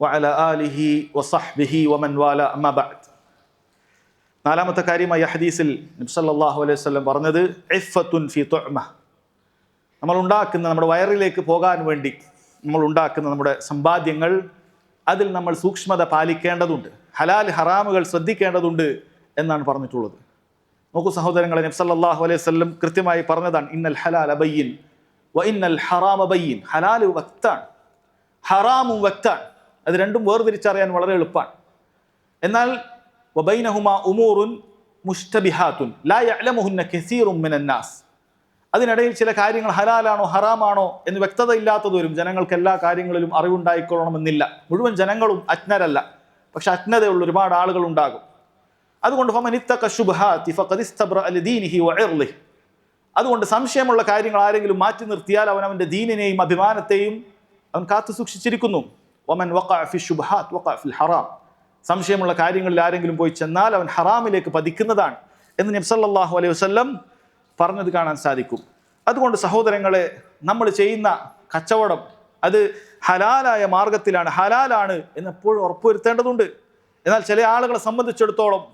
വഅലാ ആലിഹി വസഹ്ബിഹി വമൻ വാലാ അമ്മാ ബഅദ്. നാലാമത്തെ കാര്യമായി ഹദീസിൽ നബി സല്ലല്ലാഹു അലൈഹി വസല്ലം പറഞ്ഞത് ഇഫ്ഫത്തുൻ ഫീ തുഅമ. നമ്മൾ ഉണ്ടാക്കുന്ന, നമ്മുടെ വയറിലേക്ക് പോകാൻ വേണ്ടി നമ്മൾ ഉണ്ടാക്കുന്ന നമ്മുടെ സമ്പാദ്യങ്ങൾ, അതിൽ നമ്മൾ സൂക്ഷ്മത പാലിക്കേണ്ടതുണ്ട്, ഹലാൽ ഹറാമുകൾ ശ്രദ്ധിക്കേണ്ടതുണ്ട് എന്നാണ് പറഞ്ഞിട്ടുള്ളത്. നോക്കൂ സഹോദരങ്ങളെ, നബി സല്ലല്ലാഹു അലൈഹി വസല്ലം കൃത്യമായി പറഞ്ഞതാണ് ഇന്നൽ ഹലാല ബയ്യിൻ വ ഇന്നൽ ഹറാമ ബയ്യിൻ. ഹലാല് വ്യക്തമാണ്, ഹറാമും വ്യക്തമാണ്. അത് രണ്ടും വേർതിരിച്ചറിയാൻ വളരെ എളുപ്പമാണ്. എന്നാൽ വബൈനഹുമാ ഉമൂറുൻ മുഷ്തബിഹാത്തുൻ ലാ യഅലമുഹുന്ന കസീറുൻ മിനന്നാസ്. അതിനിടയിൽ ചില കാര്യങ്ങൾ ഹലാലാണോ ഹറാമാണോ എന്ന് വ്യക്തത ഇല്ലാത്തത് വരും. ജനങ്ങൾക്ക് എല്ലാ കാര്യങ്ങളിലും അറിവുണ്ടായിക്കൊള്ളണമെന്നില്ല. മുഴുവൻ ജനങ്ങളും അജ്ഞരല്ല, പക്ഷെ അജ്ഞതയുള്ള ഒരുപാട് ആളുകൾ ഉണ്ടാകും. അതുകൊണ്ട് അതുകൊണ്ട് സംശയമുള്ള കാര്യങ്ങൾ ആരെങ്കിലും മാറ്റി നിർത്തിയാൽ അവൻ അവൻ്റെ ദീനിനെയും അഭിമാനത്തെയും അവൻ കാത്തു സൂക്ഷിച്ചിരിക്കുന്നു. സംശയമുള്ള കാര്യങ്ങളിൽ ആരെങ്കിലും പോയി ചെന്നാൽ അവൻ ഹറാമിലേക്ക് പതിക്കുന്നതാണ് എന്ന് നബി സല്ലല്ലാഹു അലൈഹി വസല്ലം പറഞ്ഞത് കാണാൻ സാധിക്കും. അതുകൊണ്ട് സഹോദരങ്ങളെ, നമ്മൾ ചെയ്യുന്ന കച്ചവടം അത് ഹലാലായ മാർഗത്തിലാണ്, ഹലാലാണ് എന്ന് എപ്പോഴും ഉറപ്പുവരുത്തേണ്ടതുണ്ട്. എന്നാൽ ചില ആളുകളെ സംബന്ധിച്ചിടത്തോളം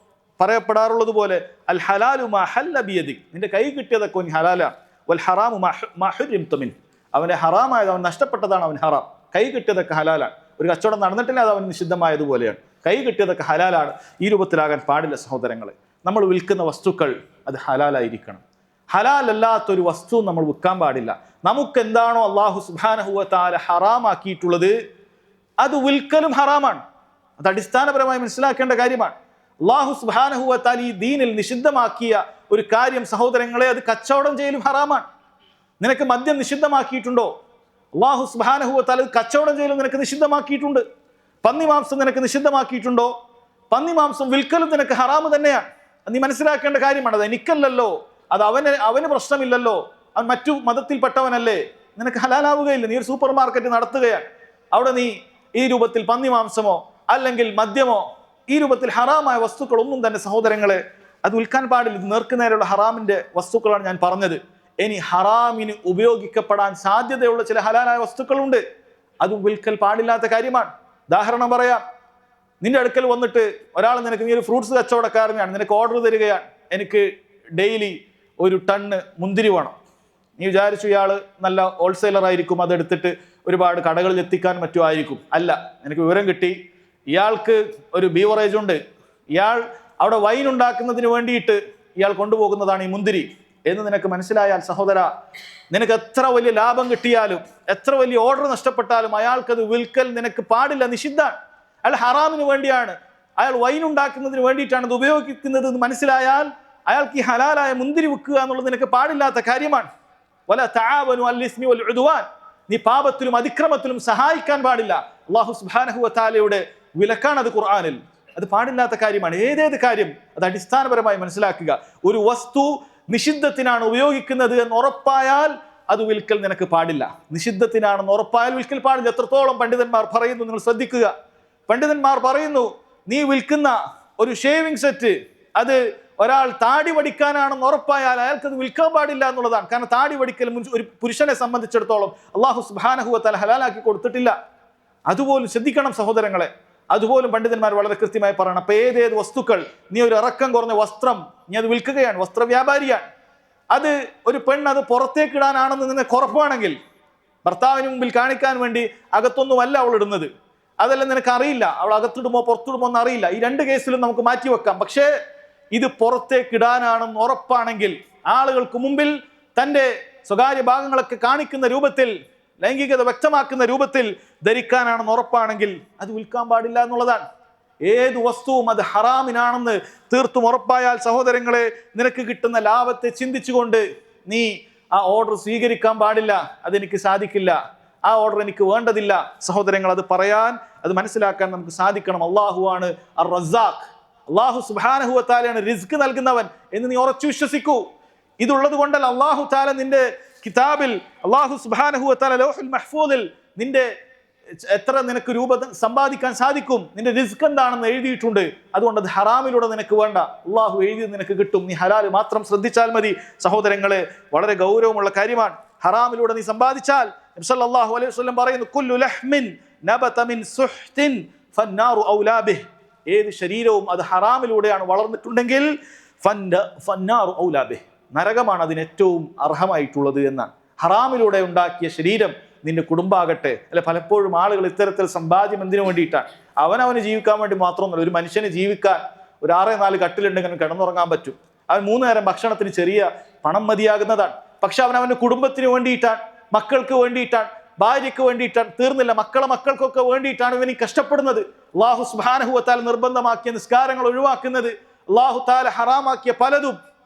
പറയപ്പെടാറുള്ളത് പോലെ അൽ ഹലാലു മാ ഹല്ല ബിയദിക്, നിന്റെ കൈ കിട്ടിയതൊക്കെ അവൻ ഹലാലാണ്, വൽ ഹറാമു മാ ഹുരിംത മിൻ, അവനെ ഹറാമായത്, അവൻ നഷ്ടപ്പെട്ടതാണ് അവൻ ഹറാം. കൈ കിട്ടിയതൊക്കെ ഹലാലാണ്. ഒരു കച്ചവടം നടന്നിട്ടില്ല, അത് അവൻ നിഷിദ്ധമായതുപോലെയാണ്. കൈ കിട്ടിയതൊക്കെ ഹലാലാണ്. ഈ രൂപത്തിലാകാൻ പാടില്ല സഹോദരങ്ങളെ. നമ്മൾ വിൽക്കുന്ന വസ്തുക്കൾ അത് ഹലാലായിരിക്കണം. ഹലാലല്ലാത്തൊരു വസ്തു നമ്മൾ വിൽക്കാൻ പാടില്ല. നമുക്ക് എന്താണോ അല്ലാഹു സുബ്ഹാനഹു വ തആല ഹറാമാക്കിയിട്ടുള്ളത് അത് വിൽക്കലും ഹറാമാണ്. അത് അടിസ്ഥാനപരമായി മനസ്സിലാക്കേണ്ട കാര്യമാണ്. അല്ലാഹു സുബ്ഹാനഹു വ തആല ഈ ദീനിൽ നിഷിദ്ധമാക്കിയ ഒരു കാര്യം സഹോദരങ്ങളെ, അത് കച്ചവടം ചെയ്യലും ഹറാമാണ്. നിനക്ക് മദ്യം നിഷിദ്ധമാക്കിയിട്ടുണ്ടോ? അല്ലാഹു സുബ്ഹാനഹു വ തആല കച്ചവടം ചെയ്യലും നിനക്ക് നിഷിദ്ധമാക്കിയിട്ടുണ്ട്. പന്നിമാംസം നിനക്ക് നിഷിദ്ധമാക്കിയിട്ടുണ്ടോ? പന്നിമാംസം വിൽക്കലും നിനക്ക് ഹറാമ് തന്നെയാണ്. നീ മനസ്സിലാക്കേണ്ട കാര്യമാണ്. അത് എനിക്കല്ലല്ലോ, അത് അവന് പ്രശ്നമില്ലല്ലോ, അവൻ മറ്റു മതത്തിൽപ്പെട്ടവനല്ലേ, നിനക്ക് ഹലാലാവുകയില്ല. നീ ഒരു സൂപ്പർ മാർക്കറ്റ് നടത്തുകയാണ്, അവിടെ നീ ഈ രൂപത്തിൽ പന്നിമാംസമോ അല്ലെങ്കിൽ മദ്യമോ ഈ രൂപത്തിൽ ഹറാമായ വസ്തുക്കളൊന്നും തന്നെ സഹോദരങ്ങളെ അത് വിൽക്കാൻ പാടില്ല. ഇത് നേർക്കുനേരെയുള്ള ഹറാമിന്റെ വസ്തുക്കളാണ് ഞാൻ പറഞ്ഞത്. ഇനി ഹറാമിന് ഉപയോഗിക്കപ്പെടാൻ സാധ്യതയുള്ള ചില ഹലാലായ വസ്തുക്കളുണ്ട്, അതും വിൽക്കൽ പാടില്ലാത്ത കാര്യമാണ്. ഉദാഹരണം പറയാം, നിന്റെ അടുക്കൽ വന്നിട്ട് ഒരാൾ നിനക്ക്, നീ ഒരു ഫ്രൂട്ട്സ് കച്ചവടക്കാരനാണ്, നിനക്ക് ഓർഡർ തരികയാണ്, എനിക്ക് ഡെയിലി 1 ടണ്ണ് മുന്തിരി വേണം. നീ വിചാരിച്ചു ഇയാൾ നല്ല ഹോൾസെയിലർ ആയിരിക്കും, അതെടുത്തിട്ട് ഒരുപാട് കടകളിൽ എത്തിക്കാൻ പറ്റുമായിരിക്കും. അല്ല, എനിക്ക് വിവരം കിട്ടി, ഇയാൾക്ക് ഒരു ബീവറേജ് ഉണ്ട്, ഇയാൾ അവിടെ വൈൻ ഉണ്ടാക്കുന്നതിന് വേണ്ടിയിട്ട് ഇയാൾ കൊണ്ടുപോകുന്നതാണ് ഈ മുന്തിരി എന്ന് നിനക്ക് മനസ്സിലായാൽ സഹോദര, നിനക്ക് എത്ര വലിയ ലാഭം കിട്ടിയാലും എത്ര വലിയ ഓർഡർ നഷ്ടപ്പെട്ടാലും അയാൾക്കത് വിൽക്കൽ നിനക്ക് പാടില്ല, നിഷിദ്ധാണ്. അയാൾ ഹറാമിന് വേണ്ടിയാണ്, അയാൾ വൈൻ ഉണ്ടാക്കുന്നതിന് വേണ്ടിയിട്ടാണ് അത് ഉപയോഗിക്കുന്നത് എന്ന് മനസ്സിലായാൽ അയാൾക്ക് ഈ ഹലാലായ മുന്തിരി വിൽക്കുക എന്നുള്ളത് നിനക്ക് പാടില്ലാത്ത കാര്യമാണ്. വല തആവനു അൽ ഇസ്മി വൽ ഉദ്വാൻ, നീ പാപത്തിലും അതിക്രമത്തിലും സഹായിക്കാൻ പാടില്ല. അല്ലാഹു സുബ്ഹാനഹു വ തആലയുടെ വിലക്കാണ് അത് ഖുർആനിൽ. അത് പാടില്ലാത്ത കാര്യമാണ്. ഏതേത് കാര്യം അത് അടിസ്ഥാനപരമായി മനസ്സിലാക്കുക. ഒരു വസ്തു നിഷിദ്ധത്തിനാണ് ഉപയോഗിക്കുന്നത് എന്ന് ഉറപ്പായാൽ അത് വിൽക്കൽ നിനക്ക് പാടില്ല. നിഷിദ്ധത്തിനാണെന്ന് ഉറപ്പായാൽ വിൽക്കൽ പാടില്ല. എത്രത്തോളം പണ്ഡിതന്മാർ പറയുന്നു നിങ്ങൾ ശ്രദ്ധിക്കുക. പണ്ഡിതന്മാർ പറയുന്നു, നീ വിൽക്കുന്ന ഒരു ഷേവിംഗ് സെറ്റ് അത് ഒരാൾ താടി വടിക്കാനാണെന്ന് ഉറപ്പായാൽ അയാൾക്ക് അത് വിൽക്കാൻ പാടില്ല എന്നുള്ളതാണ്. കാരണം താടി വടിക്കൽ ഒരു പുരുഷനെ സംബന്ധിച്ചിടത്തോളം അല്ലാഹു സുബ്ഹാനഹു വ തആല ഹലാലാക്കി കൊടുത്തിട്ടില്ല. അതുപോലും ശ്രദ്ധിക്കണം സഹോദരങ്ങളെ. അതുപോലും പണ്ഡിതന്മാർ വളരെ കൃത്യമായി പറയണം. അപ്പൊ ഏതേത് വസ്തുക്കൾ, നീ ഒരു ഇറക്കം കുറഞ്ഞ വസ്ത്രം നീ അത് വിൽക്കുകയാണ്, വസ്ത്ര വ്യാപാരിയാണ്, അത് ഒരു പെണ്ണ് അത് പുറത്തേക്ക് ഇടാനാണെന്ന് നിനക്ക് ഉറപ്പാണെങ്കിൽ, ഭർത്താവിന് മുമ്പിൽ കാണിക്കാൻ വേണ്ടി അകത്തൊന്നുമല്ല അവൾ ഇടുന്നത്, അതെല്ലാം നിനക്ക് അറിയില്ല, അവൾ അകത്തിടുമോ പുറത്തിടുമോ എന്ന് അറിയില്ല, ഈ രണ്ട് കേസിലും നമുക്ക് മാറ്റിവെക്കാം. പക്ഷേ ഇത് പുറത്തേക്ക് ഇടാനാണെന്ന് ഉറപ്പാണെങ്കിൽ, ആളുകൾക്ക് മുമ്പിൽ തൻ്റെ സ്വകാര്യ ഭാഗങ്ങളൊക്കെ കാണിക്കുന്ന രൂപത്തിൽ, ലൈംഗികത വ്യക്തമാക്കുന്ന രൂപത്തിൽ ധരിക്കാനാണെന്ന് ഉറപ്പാണെങ്കിൽ അത് വിൽക്കാൻ പാടില്ല എന്നുള്ളതാണ്. ഏത് വസ്തുവും അത് ഹറാമിനാണെന്ന് തീർത്തും ഉറപ്പായാൽ സഹോദരങ്ങളെ, നിനക്ക് കിട്ടുന്ന ലാഭത്തെ ചിന്തിച്ചുകൊണ്ട് നീ ആ ഓർഡർ സ്വീകരിക്കാൻ പാടില്ല. അതെനിക്ക് സാധിക്കില്ല, ആ ഓർഡർ എനിക്ക് വേണ്ടതില്ല. സഹോദരങ്ങൾ, അത് പറയാൻ, അത് മനസ്സിലാക്കാൻ നമുക്ക് സാധിക്കണം. അള്ളാഹുവാണ് അർ റസാഖ്, അള്ളാഹു സുബ്ഹാനഹു വ തആലയാണ് റിസ്ക് നൽകുന്നവൻ എന്ന് നീ ഉറച്ചു വിശ്വസിക്കൂ. ഇതുള്ളത് കൊണ്ടല്ല അള്ളാഹു തആല നിന്റെ കിതാബിൽ, അള്ളാഹു സുബ്ഹാനഹു വ തആല ലൗഹുൽ മഹ്ഫൂദിൽ നിന്റെ എത്ര നിനക്ക് രൂപ സമ്പാദിക്കാൻ സാധിക്കും, നിന്റെ റിസ്ക് എന്താണെന്ന് എഴുതിയിട്ടുണ്ട്. അതുകൊണ്ട് അത് ഹറാമിലൂടെ നിനക്ക് വേണ്ട, അള്ളാഹു എഴുതി നിനക്ക് കിട്ടും. നീ ഹലാൽ മാത്രം ശ്രദ്ധിച്ചാൽ മതി. സഹോദരങ്ങളെ, വളരെ ഗൗരവമുള്ള കാര്യമാണ്. ഹറാമിലൂടെ നീ സമ്പാദിച്ചാൽ നബി സല്ലല്ലാഹു അലൈഹി വസല്ലം പറയുന്നു, കുല്ലു ലഹ്മിൻ നബത മിൻ സുഹ്തിൻ ഫന്നാറു ഔലാ ബിഹി. ഏത് ശരീരവും അത് ഹറാമിലൂടെയാണ് വളർന്നിട്ടുണ്ടെങ്കിൽ ഫന്നാറു ഔലാ ബിഹി, നരകമാണ് അതിന് ഏറ്റവും അർഹമായിട്ടുള്ളത് എന്നാണ്. ഹറാമിലൂടെ ഉണ്ടാക്കിയ ശരീരം നിന്റെ കുടുംബാകട്ടെ, അല്ലെ, പലപ്പോഴും ആളുകൾ ഇത്തരത്തിൽ സമ്പാദ്യം എന്തിനു വേണ്ടിയിട്ടാണ്? അവനവന് ജീവിക്കാൻ വേണ്ടി മാത്രമൊന്നുമല്ല. ഒരു മനുഷ്യന് ജീവിക്കാൻ ഒരു 6-4 കട്ടിലുണ്ടെങ്കിൽ കിടന്നുറങ്ങാൻ പറ്റും. അവൻ 3 നേരം ഭക്ഷണത്തിന് ചെറിയ പണം മതിയാകുന്നതാണ്. പക്ഷെ അവനവൻ്റെ കുടുംബത്തിന് വേണ്ടിയിട്ടാണ്, മക്കൾക്ക് വേണ്ടിയിട്ടാണ്, ഭാര്യയ്ക്ക് വേണ്ടിയിട്ടാണ്, തീർന്നില്ല, മക്കൾക്കൊക്കെ വേണ്ടിയിട്ടാണ് ഇവന് കഷ്ടപ്പെടുന്നത്. അല്ലാഹു സുബ്ഹാനഹു വ തആല നിർബന്ധമാക്കിയ നിസ്കാരങ്ങൾ ഒഴിവാക്കുന്നത്, അല്ലാഹു തആല ഹറാമാക്കിയ പലതും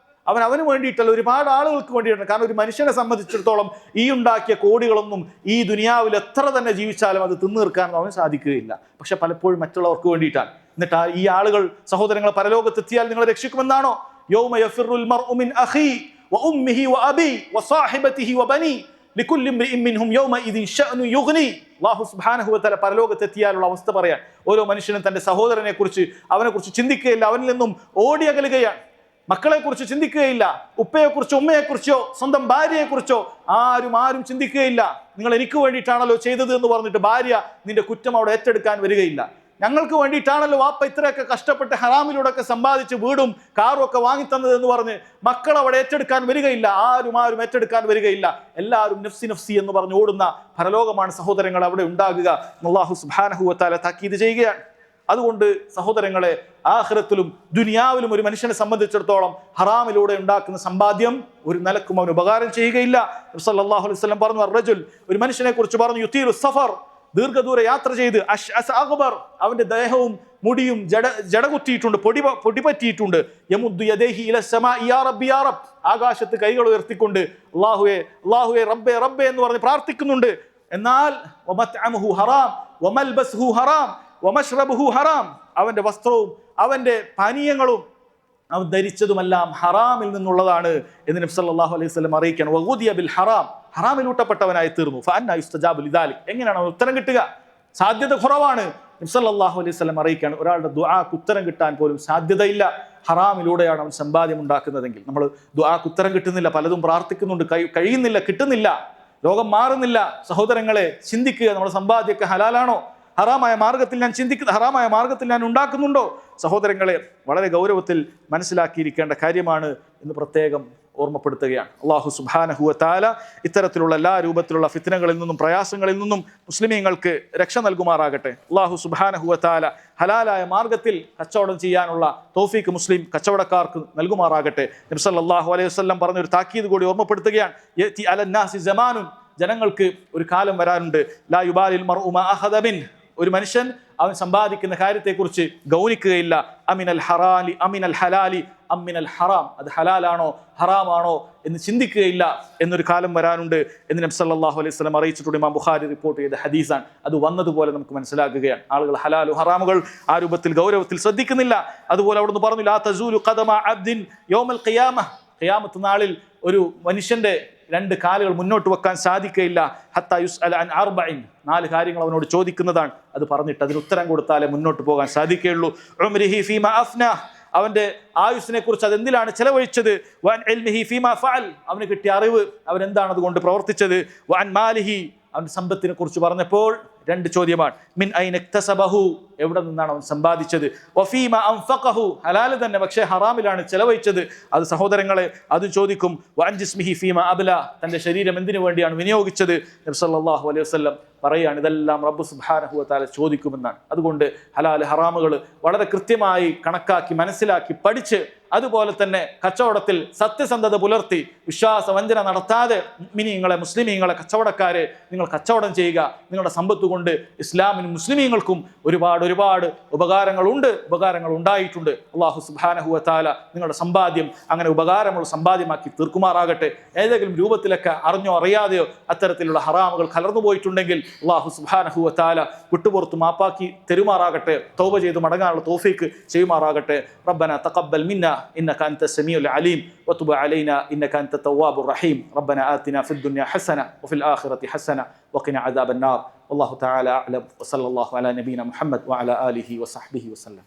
അവന് വേണ്ടിയിട്ടല്ല, ഒരുപാട് ആളുകൾക്ക് വേണ്ടിയിട്ടാണ്. കാരണം ഒരു മനുഷ്യനെ സംബന്ധിച്ചിടത്തോളം ഈ ഉണ്ടാക്കിയ കോടികളൊന്നും ഈ ദുനിയാവിൽ എത്ര തന്നെ ജീവിച്ചാലും അത് തിന്നീർക്കാനൊന്നും അവന് സാധിക്കുകയില്ല. പക്ഷെ പലപ്പോഴും മറ്റുള്ളവർക്ക് വേണ്ടിയിട്ടാണ്. എന്നിട്ട് ഈ ആളുകൾ, സഹോദരങ്ങൾ, പരലോകത്തെത്തിയാൽ നിങ്ങളെ രക്ഷിക്കുമെന്നാണോ? യൗമ യഫിറുൽ മർഉ മിൻ അഖീ വ ഉമ്മിഹി വ അബീ വ സാഹിബതിഹി വ ബനീ ലികുല്ലി ഇംറിഇൻ മിൻഹും യൗമഇദിൻ ശഅ്നു യുഗ്നി. അല്ലാഹു സുബ്ഹാനഹു വ തആല പരലോകത്തെത്തിയാലുള്ള അവസ്ഥ പറയാൻ, ഓരോ മനുഷ്യനും തന്റെ സഹോദരനെ കുറിച്ച്, അവനെ കുറിച്ച് ചിന്തിക്കുകയില്ല, അവനിൽ നിന്നും ഓടി അകലുകയാണ്. മക്കളെ കുറിച്ച് ചിന്തിക്കുകയില്ല, ഉപ്പയെക്കുറിച്ചോ ഉമ്മയെക്കുറിച്ചോ സ്വന്തം ഭാര്യയെക്കുറിച്ചോ ആരും ചിന്തിക്കുകയില്ല. നിങ്ങൾ എനിക്ക് വേണ്ടിയിട്ടാണല്ലോ ചെയ്തത് എന്ന് പറഞ്ഞിട്ട് ഭാര്യ നിന്റെ കുറ്റം അവിടെ ഏറ്റെടുക്കാൻ വരികയില്ല. ഞങ്ങൾക്ക് വേണ്ടിയിട്ടാണല്ലോ വാപ്പ ഇത്രയൊക്കെ കഷ്ടപ്പെട്ട് ഹറാമിലൂടെ ഒക്കെ സമ്പാദിച്ച് വീടും കാറും ഒക്കെ വാങ്ങിത്തന്നത് എന്ന് പറഞ്ഞ് മക്കൾ അവിടെ ഏറ്റെടുക്കാൻ വരികയില്ല. ആരും ഏറ്റെടുക്കാൻ വരികയില്ല. എല്ലാവരും നഫ്സി നഫ്സി എന്ന് പറഞ്ഞ് ഓടുന്ന പരലോകമാണ് സഹോദരങ്ങൾ അവിടെ ഉണ്ടാകുക. അല്ലാഹു സുബ്ഹാനഹു വ തആല താക്കീത് ചെയ്യുകയാണ്. അതുകൊണ്ട് സഹോദരങ്ങളെ, ആഖിറത്തിലും ദുനിയാവിലും ഒരു മനുഷ്യനെ സംബന്ധിച്ചിടത്തോളം ഹറാമിലൂടെ ഉണ്ടാക്കുന്ന സമ്പാദ്യം ഒരു നിലക്കും അവന് ഉപകാരം ചെയ്യുകയില്ല. നബി സല്ലല്ലാഹു അലൈഹി വസല്ലം പറഞ്ഞു, അർറജുൽ, ഒരു മനുഷ്യനെ കുറിച്ച് പറഞ്ഞു, യുതീറു സഫർ, ദീർഘദൂര യാത്ര ചെയ്ത്, അശ്അസ അഗ്ബർ, അവന്റെ ദേഹവും മുടിയും ജട കുത്തിയിട്ടുണ്ട്, പൊടി പറ്റിയിട്ടുണ്ട്, യമുദ്ദു യദൈഹി ഇല സമാഇ യാ റബ്ബി യാ റബ്ബ്, ആകാശത്ത് കൈകൾ ഉയർത്തിക്കൊണ്ട് അല്ലാഹുവേ റബ്ബേ എന്ന് പറഞ്ഞ് പ്രാർത്ഥിക്കുന്നുണ്ട്. എന്നാൽ വമത്അമുഹു ഹറാം വമൽബസുഹു ഹറാം വമശ്റബുഹു ഹറാം, അവന്റെ വസ്ത്രവും അവന്റെ പാനീയങ്ങളും അവൻ ധരിച്ചതുമെല്ലാം ഹറാമിൽ നിന്നുള്ളതാണ് എന്ന് നബി സല്ലല്ലാഹു അലൈഹി വസല്ലം അറിയിക്കുകയാണ്. വഗുദിയ ബിൽ ഹറാം, ഹറാമിലൂട്ടപ്പെട്ടവനായി തീർന്നു. ഫഅന്നാ യുസ്തജാബു ലിദാലിക്, എങ്ങനെയാണ് അവൻ ഉത്തരം കിട്ടുക? സാധ്യത കുറവാണ്. നബി സല്ലല്ലാഹു അലൈഹി വസല്ലം അറിയിക്കുകയാണ്, ഒരാളുടെ ദുആക്ക് ഉത്തരം കിട്ടാൻ പോലും സാധ്യതയില്ല ഹറാമിലൂടെയാണ് അവൻ സമ്പാദ്യം ഉണ്ടാക്കുന്നതെങ്കിൽ. നമ്മൾ ദുആക്ക് ഉത്തരം കിട്ടുന്നില്ല, പലതും പ്രാർത്ഥിക്കുന്നുണ്ട്, കഴിയുന്നില്ല, കിട്ടുന്നില്ല, രോഗം മാറുന്നില്ല. സഹോദരങ്ങളെ, ചിന്തിക്കുക, നമ്മുടെ സമ്പാദ്യമൊക്കെ ഹലാലാണോ? ഹറാമായ മാർഗത്തിൽ ഞാൻ ഉണ്ടാക്കുന്നുണ്ടോ? സഹോദരങ്ങളെ, വളരെ ഗൗരവത്തിൽ മനസ്സിലാക്കിയിരിക്കേണ്ട കാര്യമാണ് എന്ന് പ്രത്യേകം ഓർമ്മപ്പെടുത്തുകയാണ്. അല്ലാഹു സുബ്ഹാനഹു വ തആല ഇത്തരത്തിലുള്ള എല്ലാ രൂപത്തിലുള്ള ഫിത്നകളിൽ നിന്നും പ്രയാസങ്ങളിൽ നിന്നും മുസ്ലിമീങ്ങൾക്ക് രക്ഷ നൽകുമാറാകട്ടെ. അല്ലാഹു സുബ്ഹാനഹു വ തആല ഹലാലായ മാർഗത്തിൽ കച്ചവടം ചെയ്യാനുള്ള തൗഫീക്ക് മുസ്ലിം കച്ചവടക്കാർക്ക് നൽകുമാറാകട്ടെ. നബി സല്ലല്ലാഹു അലൈഹി വസല്ലം പറഞ്ഞൊരു താക്കീത് കൂടി ഓർമ്മപ്പെടുത്തുകയാണ്. യഅതി അലന്നാസി സമാനുൻ, ജനങ്ങൾക്ക് ഒരു കാലം വരാനുണ്ട്, ലാ യുബാലിൽ മർഉ മാ അഖദ മിൻ, ഒരു മനുഷ്യൻ അവൻ സമ്പാദിക്കുന്ന കാര്യത്തെക്കുറിച്ച് ഗൗനിക്കുകയില്ല. അമിനൽ ഹറാലി അമിനൽ ഹലാലി അമിനൽ ഹറാം, അത് ഹലാലാണോ ഹറാമാണോ എന്ന് ചിന്തിക്കുകയില്ല എന്നൊരു കാലം വരാനുണ്ട് എന്ന് നബി സല്ലല്ലാഹു അലൈഹി വസല്ലം അറിയിച്ചിട്ടുണ്ട്. ഇമാം ബുഖാരി റിപ്പോർട്ട് ചെയ്ത ഹദീസാണ്. അത് വന്നതുപോലെ നമുക്ക് മനസ്സിലാക്കുകയാണ്. ആളുകൾ ഹലാലു ഹറാമുകൾ ആ രൂപത്തിൽ ഗൗരവത്തിൽ ശ്രദ്ധിക്കുന്നില്ല. അതുപോലെ അവിടുന്ന് പറഞ്ഞു, ലാ തസൂലു ഖദമ അബ്ദിൻ യൗമൽ ഖിയാമ, ഖിയാമത്ത് നാളിൽ ഒരു മനുഷ്യന്റെ 2 കാലുകൾ മുന്നോട്ട് വെക്കാൻ സാധിക്കുകയില്ല. ഹത്താ യുസ്അല അൻ അർബഇൻ, 4 കാര്യങ്ങൾ അവനോട് ചോദിക്കുന്നതാണ്. അത് പറഞ്ഞിട്ട് അതിന് ഉത്തരം കൊടുത്താലേ മുന്നോട്ട് പോകാൻ സാധിക്കുകയുള്ളൂ. ഉംരിഹി ഫീമാ അഫ്നാ, അവന്റെ ആയുസ്സിനെ കുറിച്ച് അതെന്തിലാണ് ചെലവഴിച്ചത്. വൻ ഇൽമിഹി ഫീമാ ഫഅൽ, അവന് കിട്ടിയ അറിവ് അവൻ എന്താണ് അതുകൊണ്ട് പ്രവർത്തിച്ചത്. വൻ മാലിഹി, അവന്റെ സമ്പത്തിനെ കുറിച്ച് പറഞ്ഞപ്പോൾ 2 ചോദ്യമാണ്. മിൻ ഐന ഇക്തസബഹു, എവിടെ നിന്നാണ് അവൻ സമ്പാദിച്ചത്. വഫീമ അൻഫഖഹു, ഹലാൽ തന്നെ പക്ഷേ ഹറാമിലാണ് ചെലവഴിച്ചത്. അത് സഹോദരങ്ങളെ അതും ചോദിക്കും. വഅൻ ജിസ്മിഹി ഫീമ അബ്ല, തന്റെ ശരീരം എന്തിനു വേണ്ടിയാണ് വിനിയോഗിച്ചത്. നബി സല്ലല്ലാഹു അലൈഹി വസല്ലം പറയുകയാണ്, ഇതെല്ലാം റബ്ബ് സുബ്ഹാനഹു വ തആല ചോദിക്കുമെന്നാണ്. അതുകൊണ്ട് ഹലാൽ ഹറാമുകൾ വളരെ കൃത്യമായി കണക്കാക്കി മനസ്സിലാക്കി പഠിച്ച്, അതുപോലെ തന്നെ കച്ചവടത്തിൽ സത്യസന്ധത പുലർത്തി വിശ്വാസവഞ്ചന നടത്താതെ മുസ്ലിമീങ്ങളെ കച്ചവടക്കാരെ നിങ്ങൾ കച്ചവടം ചെയ്യുക. നിങ്ങളുടെ സമ്പത്ത് കൊണ്ട് ഇസ്ലാമിനും മുസ്ലിമീങ്ങൾക്കും ഒരുപാട് ഉപകാരങ്ങൾ ഉണ്ടായിട്ടുണ്ട്. അല്ലാഹു സുബ്ഹാനഹു വ തആല നിങ്ങളുടെ സമ്പാദ്യം അങ്ങനെ ഉപകാരമുള്ള സമ്പാദ്യമാക്കി തീർക്കുമാറാകട്ടെ. ഏതെങ്കിലും രൂപത്തിലൊക്കെ അറിഞ്ഞോ അറിയാതെയോ അത്തരത്തിലുള്ള ഹറാമുകൾ കലർന്നു പോയിട്ടുണ്ടെങ്കിൽ അല്ലാഹു സുബ്ഹാനഹു വ തആല വിട്ടുപുറത്ത് മാപ്പാക്കി തെരുമാറാകട്ടെ. തൗബ ചെയ്ത് മടങ്ങാനുള്ള തൗഫീക്ക് ചെയ്യുമാറാകട്ടെ. റബ്ബന തഖബ്ബൽ മിന്നാ إنك أنت السميع العليم وتب علينا إنك أنت التواب الرحيم ربنا آتنا في الدنيا حسنة وفي الآخرة حسنة وقنا عذاب النار والله تعالى أعلم وصلى الله على نبينا محمد وعلى آله وصحبه وسلم.